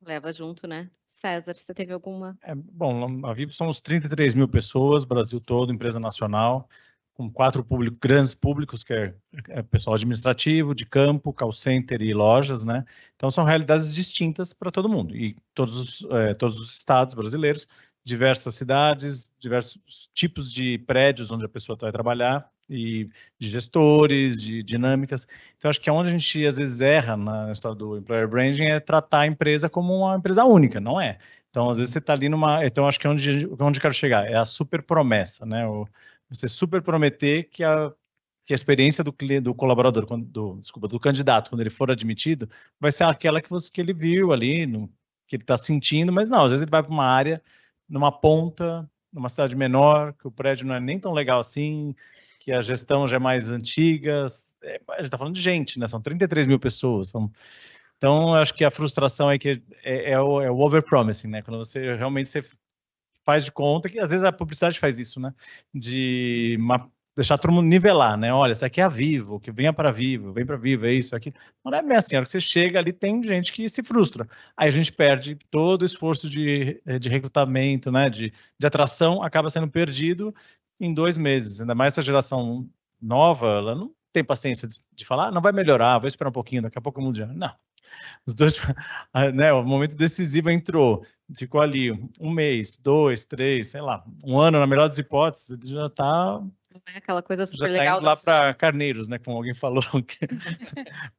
Leva junto, né? César, você teve alguma? Bom, a Vivo somos 33 mil pessoas, Brasil todo, empresa nacional, com 4 grandes públicos, que é pessoal administrativo, de campo, call center e lojas, né? Então, são realidades distintas para todo mundo, e todos os estados brasileiros, diversas cidades, diversos tipos de prédios onde a pessoa vai trabalhar, e de gestores, de dinâmicas. Então, acho que onde a gente, às vezes, erra na história do Employer Branding é tratar a empresa como uma empresa única, não é? Então, às vezes, você está ali Então, acho que onde eu quero chegar é a super promessa, né? Você super prometer que a experiência do colaborador, do candidato, quando ele for admitido, vai ser aquela que ele viu ali, que ele está sentindo, mas não, às vezes ele vai para uma área, numa ponta, numa cidade menor, que o prédio não é nem tão legal assim, que a gestão já é mais antiga, a gente está falando de gente, né? São 33 mil pessoas, Então, eu acho que a frustração é que é o overpromising, né? Quando você realmente faz de conta que, às vezes, a publicidade faz isso, né? De deixar todo mundo nivelar, né? Olha, isso aqui é a Vivo, que venha para Vivo, vem para Vivo, é isso, aqui. Não é bem assim, a hora que você chega ali, tem gente que se frustra. Aí a gente perde todo o esforço de recrutamento, né? De atração, acaba sendo perdido em 2 meses. Ainda mais essa geração nova, ela não tem paciência de falar, não vai melhorar, vou esperar um pouquinho, daqui a pouco o mundo já... Não. Os dois, né, o momento decisivo entrou, ficou ali 1 mês, 2, 3, sei lá, 1 ano, na melhor das hipóteses, ele já está... Não é aquela coisa super já tá legal. Indo lá para Carneiros, né, como alguém falou, que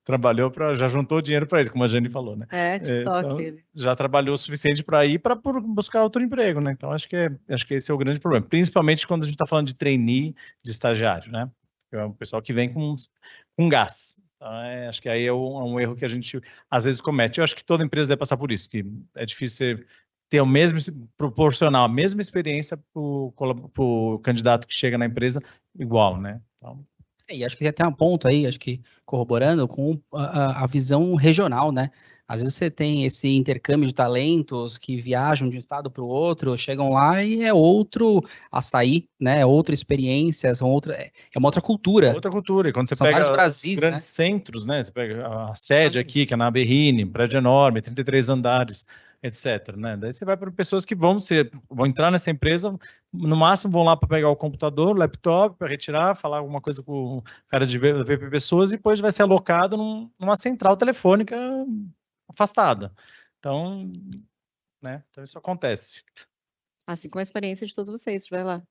trabalhou já juntou dinheiro para isso, como a Jane falou, né? TikTok. Então, já trabalhou o suficiente para ir para buscar outro emprego, né? Então acho que esse é o grande problema, principalmente quando a gente está falando de trainee, de estagiário, né? É o pessoal que vem com gás. Então, acho que aí é um erro que a gente às vezes comete. Eu acho que toda empresa deve passar por isso, que é difícil ter o mesmo, proporcional a mesma experiência para o candidato que chega na empresa igual, né? Então... E acho que tem até um ponto aí, acho que corroborando com a visão regional, né? Às vezes você tem esse intercâmbio de talentos que viajam de um estado para o outro, chegam lá e é outro açaí, né? É outra experiência, é uma outra cultura. Outra cultura. E quando você São pega Brasis, os grandes centros, né? Você pega a sede aqui, que é na Berrini, um prédio enorme, 33 andares, etc. Né? Daí você vai para pessoas que vão entrar nessa empresa, no máximo vão lá para pegar o computador, o laptop, para retirar, falar alguma coisa com o cara de VP Pessoas e depois vai ser alocado numa central telefônica afastada. Então, né? Então isso acontece. Assim como a experiência de todos vocês, vai lá.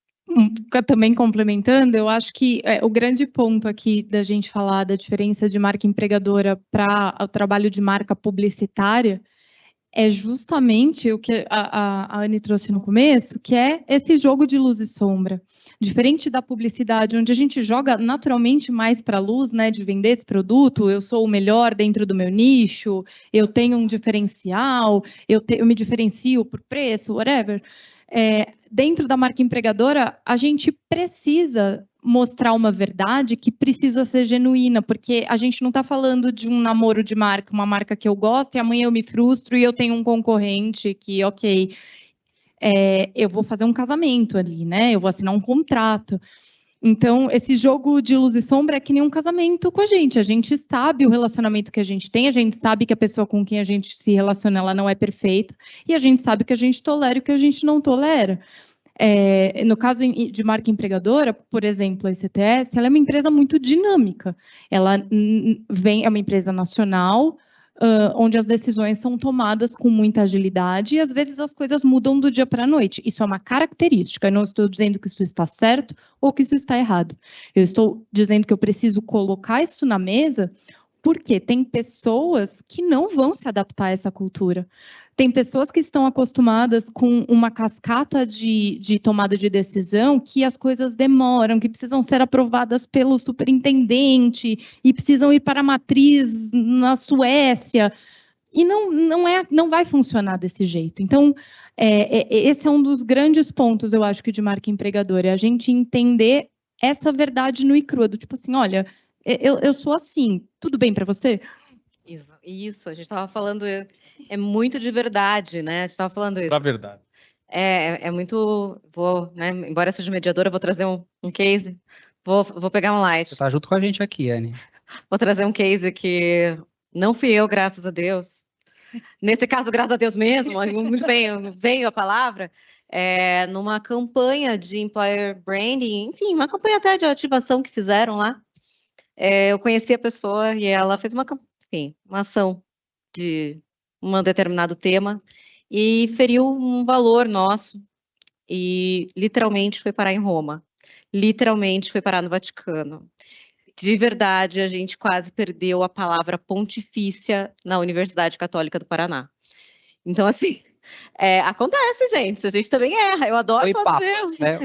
Também complementando, eu acho que o grande ponto aqui da gente falar da diferença de marca empregadora para o trabalho de marca publicitária é justamente o que a Anne trouxe no começo, que é esse jogo de luz e sombra. Diferente da publicidade, onde a gente joga naturalmente mais para a luz, né, de vender esse produto, eu sou o melhor dentro do meu nicho, eu tenho um diferencial, eu me diferencio por preço, whatever. Dentro da marca empregadora, a gente precisa mostrar uma verdade que precisa ser genuína, porque a gente não está falando de um namoro de marca, uma marca que eu gosto e amanhã eu me frustro e eu tenho um concorrente que, ok, eu vou fazer um casamento ali, né? Eu vou assinar um contrato. Então, esse jogo de luz e sombra é que nem um casamento com a gente sabe o relacionamento que a gente tem, a gente sabe que a pessoa com quem a gente se relaciona, ela não é perfeita, e a gente sabe o que a gente tolera e o que a gente não tolera. No caso de marca empregadora, por exemplo, a ICTS, ela é uma empresa muito dinâmica. Ela é uma empresa nacional, onde as decisões são tomadas com muita agilidade e às vezes as coisas mudam do dia para a noite. Isso é uma característica. Eu não estou dizendo que isso está certo ou que isso está errado. Eu estou dizendo que eu preciso colocar isso na mesa porque tem pessoas que não vão se adaptar a essa cultura. Tem pessoas que estão acostumadas com uma cascata de tomada de decisão que as coisas demoram, que precisam ser aprovadas pelo superintendente e precisam ir para a matriz na Suécia. E não vai funcionar desse jeito. Então, esse é um dos grandes pontos, eu acho, que de marca empregadora, é a gente entender essa verdade no e crua, do tipo assim, olha, eu sou assim, tudo bem para você? Isso, a gente estava falando, é muito de verdade, né? A gente estava falando isso. Pra verdade. É muito, né? Embora seja mediadora, vou trazer um case, vou pegar um light. Você está junto com a gente aqui, Anne. Vou trazer um case que não fui eu, graças a Deus. Nesse caso, graças a Deus mesmo, muito bem, veio a palavra, numa campanha de employer branding, enfim, uma campanha até de ativação que fizeram lá. Eu conheci a pessoa e ela fez uma ação de um determinado tema e feriu um valor nosso e literalmente foi parar em Roma, literalmente foi parar no Vaticano. De verdade, a gente quase perdeu a palavra pontifícia na Universidade Católica do Paraná. Então, assim, acontece, gente. A gente também erra. Eu adoro fazer. Né?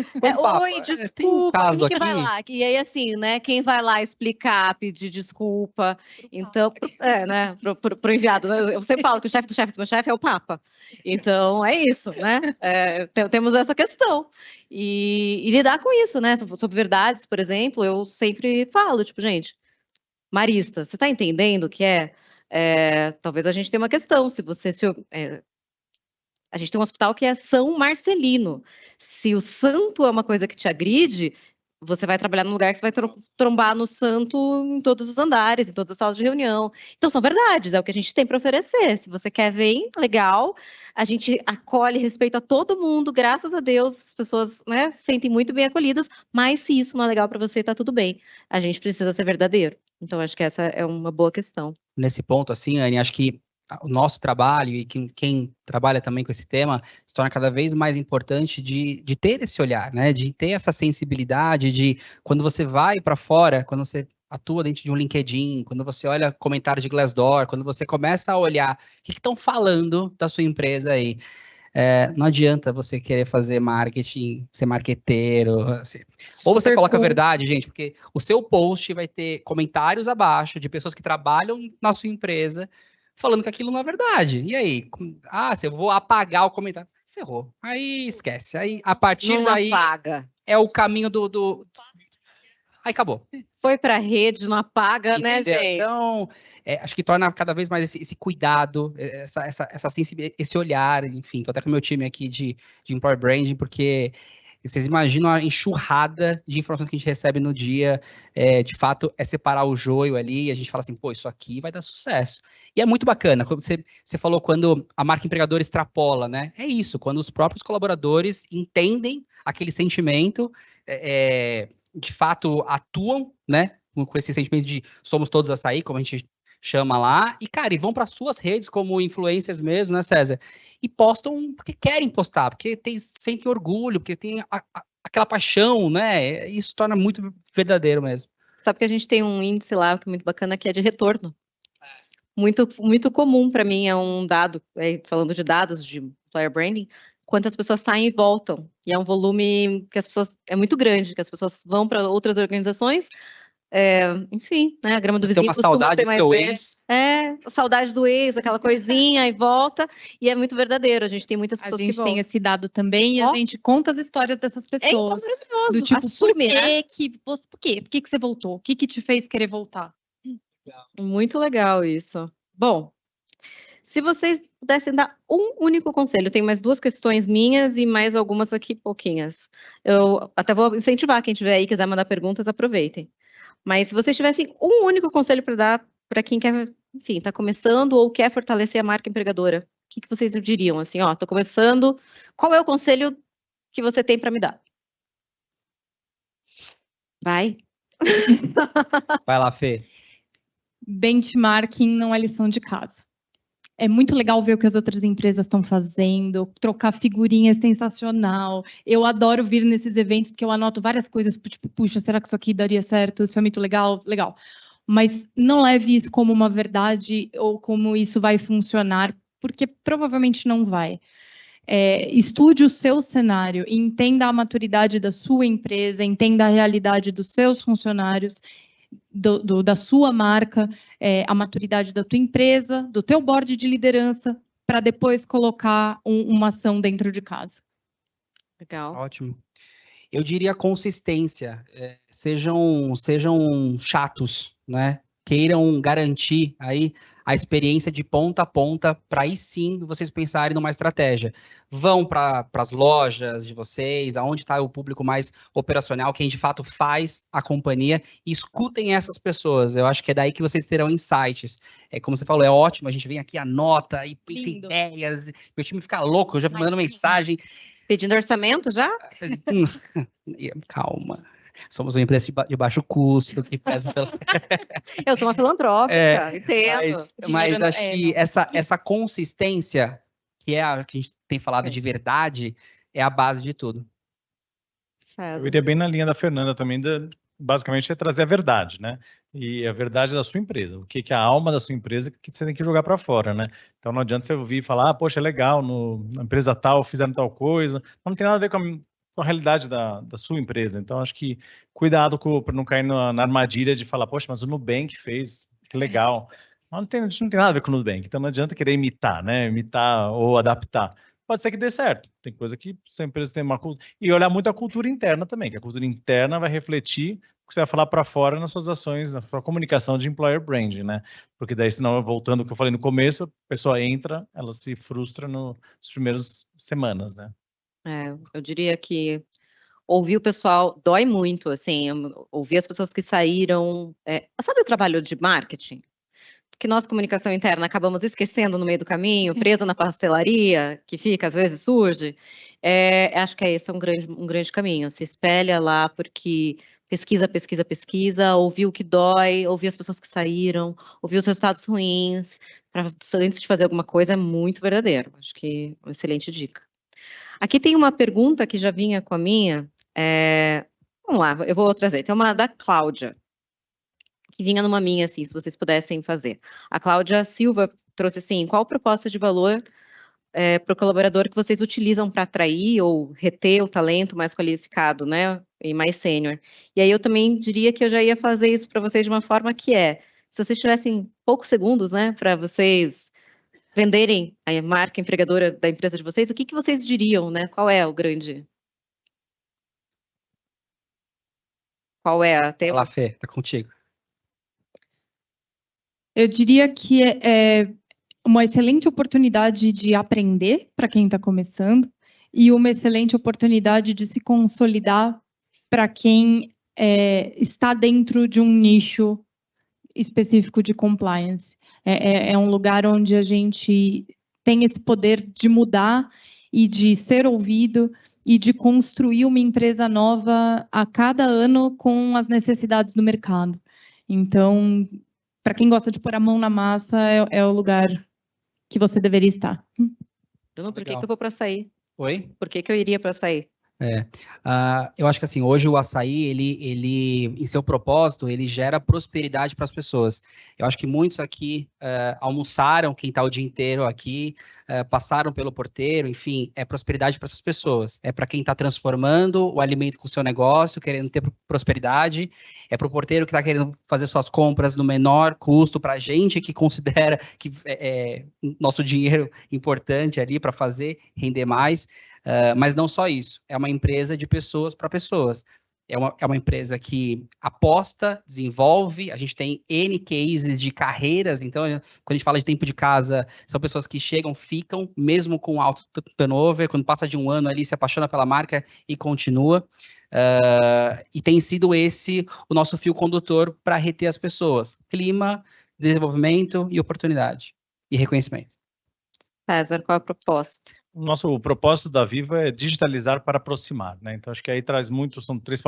Oi, desculpa. Quem vai lá? E aí, assim, né? Quem vai lá explicar, pedir desculpa. Então, né? Pro enviado. Né? Eu sempre falo que o chefe do meu chefe é o Papa. Então, é isso, né? Temos essa questão. E lidar com isso, né? Sobre verdades, por exemplo, eu sempre falo, tipo, gente, Marista, você está entendendo o que talvez a gente tenha uma questão, se você A gente tem um hospital que é São Marcelino. Se o santo é uma coisa que te agride, você vai trabalhar num lugar que você vai trombar no santo em todos os andares, em todas as salas de reunião. Então, são verdades, é o que a gente tem para oferecer. Se você quer, vem, legal. A gente acolhe, respeita todo mundo, graças a Deus, as pessoas, né, se sentem muito bem acolhidas, mas se isso não é legal para você, tá tudo bem. A gente precisa ser verdadeiro. Então, acho que essa é uma boa questão. Nesse ponto, assim, Anne, acho que o nosso trabalho e quem trabalha também com esse tema se torna cada vez mais importante de ter esse olhar, né? De ter essa sensibilidade de quando você vai para fora, quando você atua dentro de um LinkedIn, quando você olha comentários de Glassdoor, quando você começa a olhar o que estão falando da sua empresa aí. Não adianta você querer fazer marketing, ser marqueteiro, assim. Ou você coloca a verdade, gente, porque o seu post vai ter comentários abaixo de pessoas que trabalham na sua empresa falando que aquilo não é verdade. E aí? Se eu vou apagar o comentário. Ferrou. Aí esquece. Aí, a partir não daí, apaga. É o caminho do... Aí acabou. Foi para a rede, não apaga, né, gente? Então, acho que torna cada vez mais esse cuidado, essa sensibilidade, esse olhar, enfim. Tô até com o meu time aqui de Employer Branding, porque vocês imaginam a enxurrada de informações que a gente recebe no dia, de fato, é separar o joio ali, e a gente fala assim, pô, isso aqui vai dar sucesso. E é muito bacana, quando você falou quando a marca empregadora extrapola, né? É isso, quando os próprios colaboradores entendem aquele sentimento, de fato atuam, né? Com esse sentimento de somos todos açaí, como a gente chama lá, e, cara, e vão para suas redes como influencers mesmo, né, César? E postam porque querem postar, porque sentem orgulho, porque tem aquela paixão, né? Isso torna muito verdadeiro mesmo. Sabe que a gente tem um índice lá que é muito bacana, que é de retorno. Muito, muito comum para mim, é um dado, falando de dados de employer branding, quantas pessoas saem e voltam. E é um volume que as pessoas é muito grande, que as pessoas vão para outras organizações. Enfim, né, a grama do vizinho. Tem uma saudade do teu ex. Saudade do ex, aquela coisinha, e volta, e é muito verdadeiro, a gente tem muitas pessoas que voltam. A gente tem esse dado também, e a gente conta as histórias dessas pessoas. É maravilhoso, do tipo, assume, por que você voltou? O que te fez querer voltar? Muito legal isso. Bom, se vocês pudessem dar um único conselho, tem mais 2 questões minhas e mais algumas aqui pouquinhas. Eu até vou incentivar quem tiver aí, quiser mandar perguntas, aproveitem. Mas se vocês tivessem um único conselho para dar para quem quer, enfim, está começando ou quer fortalecer a marca empregadora, o que vocês diriam? Assim, estou começando, qual é o conselho que você tem para me dar? Vai. Vai lá, Fê. Benchmarking não é lição de casa. É muito legal ver o que as outras empresas estão fazendo, trocar figurinha é sensacional. Eu adoro vir nesses eventos, porque eu anoto várias coisas, tipo, puxa, será que isso aqui daria certo? Isso é muito legal? Legal. Mas não leve isso como uma verdade ou como isso vai funcionar, porque provavelmente não vai. Estude o seu cenário, entenda a maturidade da sua empresa, entenda a realidade dos seus funcionários, da sua marca, a maturidade da tua empresa, do teu board de liderança, para depois colocar uma ação dentro de casa. Legal. Ótimo. Eu diria consistência. Sejam chatos, né? Queiram garantir aí a experiência de ponta a ponta, para aí sim vocês pensarem numa estratégia. Vão para as lojas de vocês, aonde está o público mais operacional, quem de fato faz a companhia, e escutem essas pessoas. Eu acho que é daí que vocês terão insights. Como você falou, é ótimo, a gente vem aqui, anota e pensa em ideias, meu time fica louco, eu já mandando mensagem. Pedindo orçamento já? Calma. Somos uma empresa de baixo custo, que pesa pela... Eu sou uma filantrópica, entendo. Mas acho que essa consistência, que é a que a gente tem falado de verdade, é a base de tudo. Eu iria bem na linha da Fernanda também, basicamente é trazer a verdade, né? E a verdade da sua empresa, o que é a alma da sua empresa que você tem que jogar para fora, né? Então não adianta você ouvir e falar, poxa, é legal, na empresa tal fizeram tal coisa, mas não tem nada a ver com a realidade da sua empresa. Então acho que cuidado para não cair na armadilha de falar, poxa, mas o Nubank fez, que legal. Mas a gente não tem nada a ver com o Nubank, então não adianta querer imitar, né? Imitar ou adaptar. Pode ser que dê certo. Tem coisa que sua empresa tem uma cultura. E olhar muito a cultura interna também, que a cultura interna vai refletir que você vai falar para fora nas suas ações, na sua comunicação de employer branding, né? Porque daí, senão, voltando ao que eu falei no começo, a pessoa entra, ela se frustra nas primeiras semanas, né? Eu diria que ouvir o pessoal dói muito, assim, ouvir as pessoas que saíram. Sabe o trabalho de marketing? Que nós, comunicação interna, acabamos esquecendo no meio do caminho, preso na pastelaria, que fica, às vezes surge. Acho que esse é um grande caminho. Se espelha lá, porque pesquisa, ouvir o que dói, ouvir as pessoas que saíram, ouvir os resultados ruins, antes de fazer alguma coisa, é muito verdadeiro. Acho que é uma excelente dica. Aqui tem uma pergunta que já vinha com a minha. Vamos lá, eu vou trazer. Tem uma da Cláudia, que vinha numa minha, assim, se vocês pudessem fazer. A Cláudia Silva trouxe assim, qual a proposta de valor para o colaborador que vocês utilizam para atrair ou reter o talento mais qualificado, né, e mais sênior? E aí eu também diria que eu já ia fazer isso para vocês de uma forma que se vocês tivessem poucos segundos, né, para vocês venderem a marca empregadora da empresa de vocês, o que vocês diriam, né? Qual é o grande... Qual é a tema? Olá, Fê, tá contigo. Eu diria que é uma excelente oportunidade de aprender para quem está começando e uma excelente oportunidade de se consolidar para quem está dentro de um nicho específico de compliance. É um lugar onde a gente tem esse poder de mudar e de ser ouvido e de construir uma empresa nova a cada ano com as necessidades do mercado. Então, para quem gosta de pôr a mão na massa, é o lugar que você deveria estar. Bruno, por que eu vou para açaí? Oi? Por que eu iria para açaí? Eu acho que assim, hoje o açaí, ele em seu propósito, ele gera prosperidade para as pessoas. Eu acho que muitos aqui almoçaram, quem está o dia inteiro aqui, passaram pelo porteiro, enfim, é prosperidade para essas pessoas. É para quem está transformando o alimento com o seu negócio, querendo ter prosperidade. É para o porteiro que está querendo fazer suas compras no menor custo, para a gente que considera que nosso dinheiro importante ali para fazer render mais. Mas não só isso, é uma empresa de pessoas para pessoas. É uma empresa que aposta, desenvolve, a gente tem N cases de carreiras, então, quando a gente fala de tempo de casa, são pessoas que chegam, ficam, mesmo com alto turnover, quando passa de um ano ali, se apaixona pela marca e continua. E tem sido esse o nosso fio condutor para reter as pessoas. Clima, desenvolvimento e oportunidade. E reconhecimento. César, qual a proposta? O nosso propósito da Viva é digitalizar para aproximar, né? Então, acho que aí traz muito, são três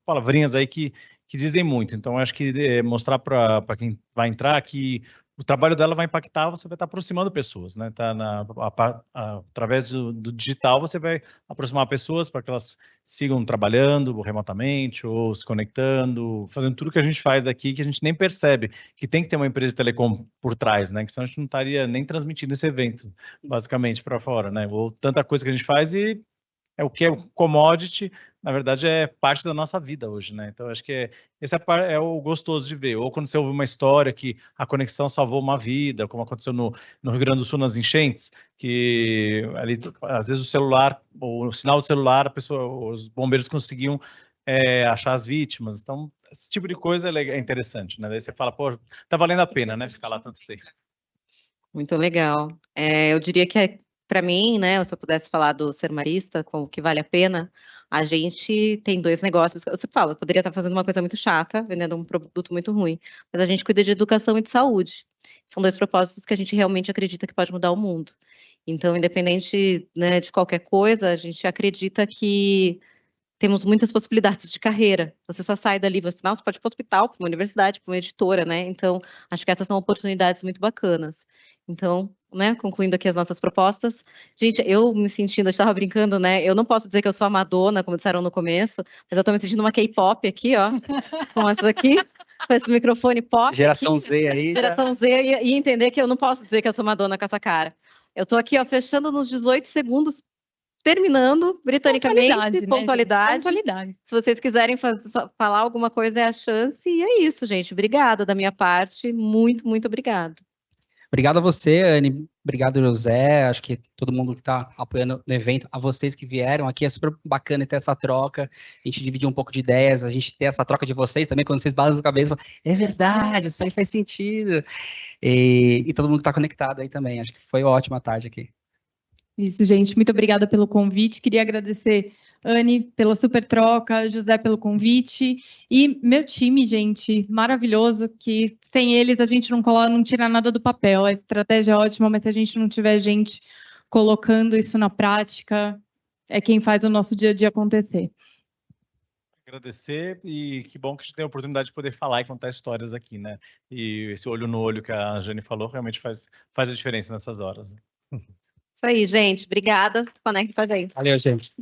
palavrinhas aí que dizem muito. Então, acho que mostrar para quem vai entrar que o trabalho dela vai impactar, você vai estar aproximando pessoas, né? Através do digital, você vai aproximar pessoas para que elas sigam trabalhando remotamente ou se conectando, fazendo tudo que a gente faz aqui, que a gente nem percebe que tem que ter uma empresa de telecom por trás, né? Que senão a gente não estaria nem transmitindo esse evento, basicamente, para fora, né? Ou tanta coisa que a gente faz e o que é o commodity, na verdade, é parte da nossa vida hoje, né? Então, acho que esse é o gostoso de ver. Ou quando você ouve uma história que a conexão salvou uma vida, como aconteceu no Rio Grande do Sul nas enchentes, que ali, às vezes, o sinal do celular, os bombeiros conseguiam achar as vítimas. Então, esse tipo de coisa é interessante, né? Daí você fala, pô, tá valendo a pena, né? Ficar lá tanto tempo. Muito legal. Eu diria que para mim, né, se eu pudesse falar do Ser Marista, com o que vale a pena, a gente tem dois negócios. Você fala, eu poderia estar fazendo uma coisa muito chata, vendendo um produto muito ruim, mas a gente cuida de educação e de saúde. São dois propósitos que a gente realmente acredita que pode mudar o mundo. Então, independente, né, de qualquer coisa, a gente acredita que temos muitas possibilidades de carreira. Você só sai dali, no final você pode ir para o hospital, para uma universidade, para uma editora, né? Então, acho que essas são oportunidades muito bacanas. Então, né, concluindo aqui as nossas propostas. Gente, eu me sentindo, eu estava brincando, né? Eu não posso dizer que eu sou a Madonna, como disseram no começo, mas eu estou me sentindo uma K-pop aqui, ó, com essa daqui, com esse microfone pop. Geração aqui, Z aí. Geração Z, e entender que eu não posso dizer que eu sou Madonna com essa cara. Eu estou aqui, ó, fechando nos 18 segundos, terminando, britanicamente, pontualidade. Se vocês quiserem falar alguma coisa, é a chance. E é isso, gente. Obrigada da minha parte. Muito, muito obrigada. Obrigado a você, Anne. Obrigado, José. Acho que todo mundo que está apoiando no evento, a vocês que vieram aqui, é super bacana ter essa troca, a gente dividir um pouco de ideias, a gente ter essa troca de vocês também, quando vocês balançam a cabeça, é verdade, isso aí faz sentido. E todo mundo que está conectado aí também. Acho que foi ótima tarde aqui. Isso, gente. Muito obrigada pelo convite. Queria agradecer, Anne, pela super troca, José pelo convite e meu time, gente, maravilhoso, que sem eles a gente não tira nada do papel. A estratégia é ótima, mas se a gente não tiver gente colocando isso na prática, é quem faz o nosso dia a dia acontecer. Agradecer e que bom que a gente tem a oportunidade de poder falar e contar histórias aqui, né? E esse olho no olho que a Jane falou realmente faz a diferença nessas horas. Isso aí, gente. Obrigada. Conecte com a gente. Valeu, gente.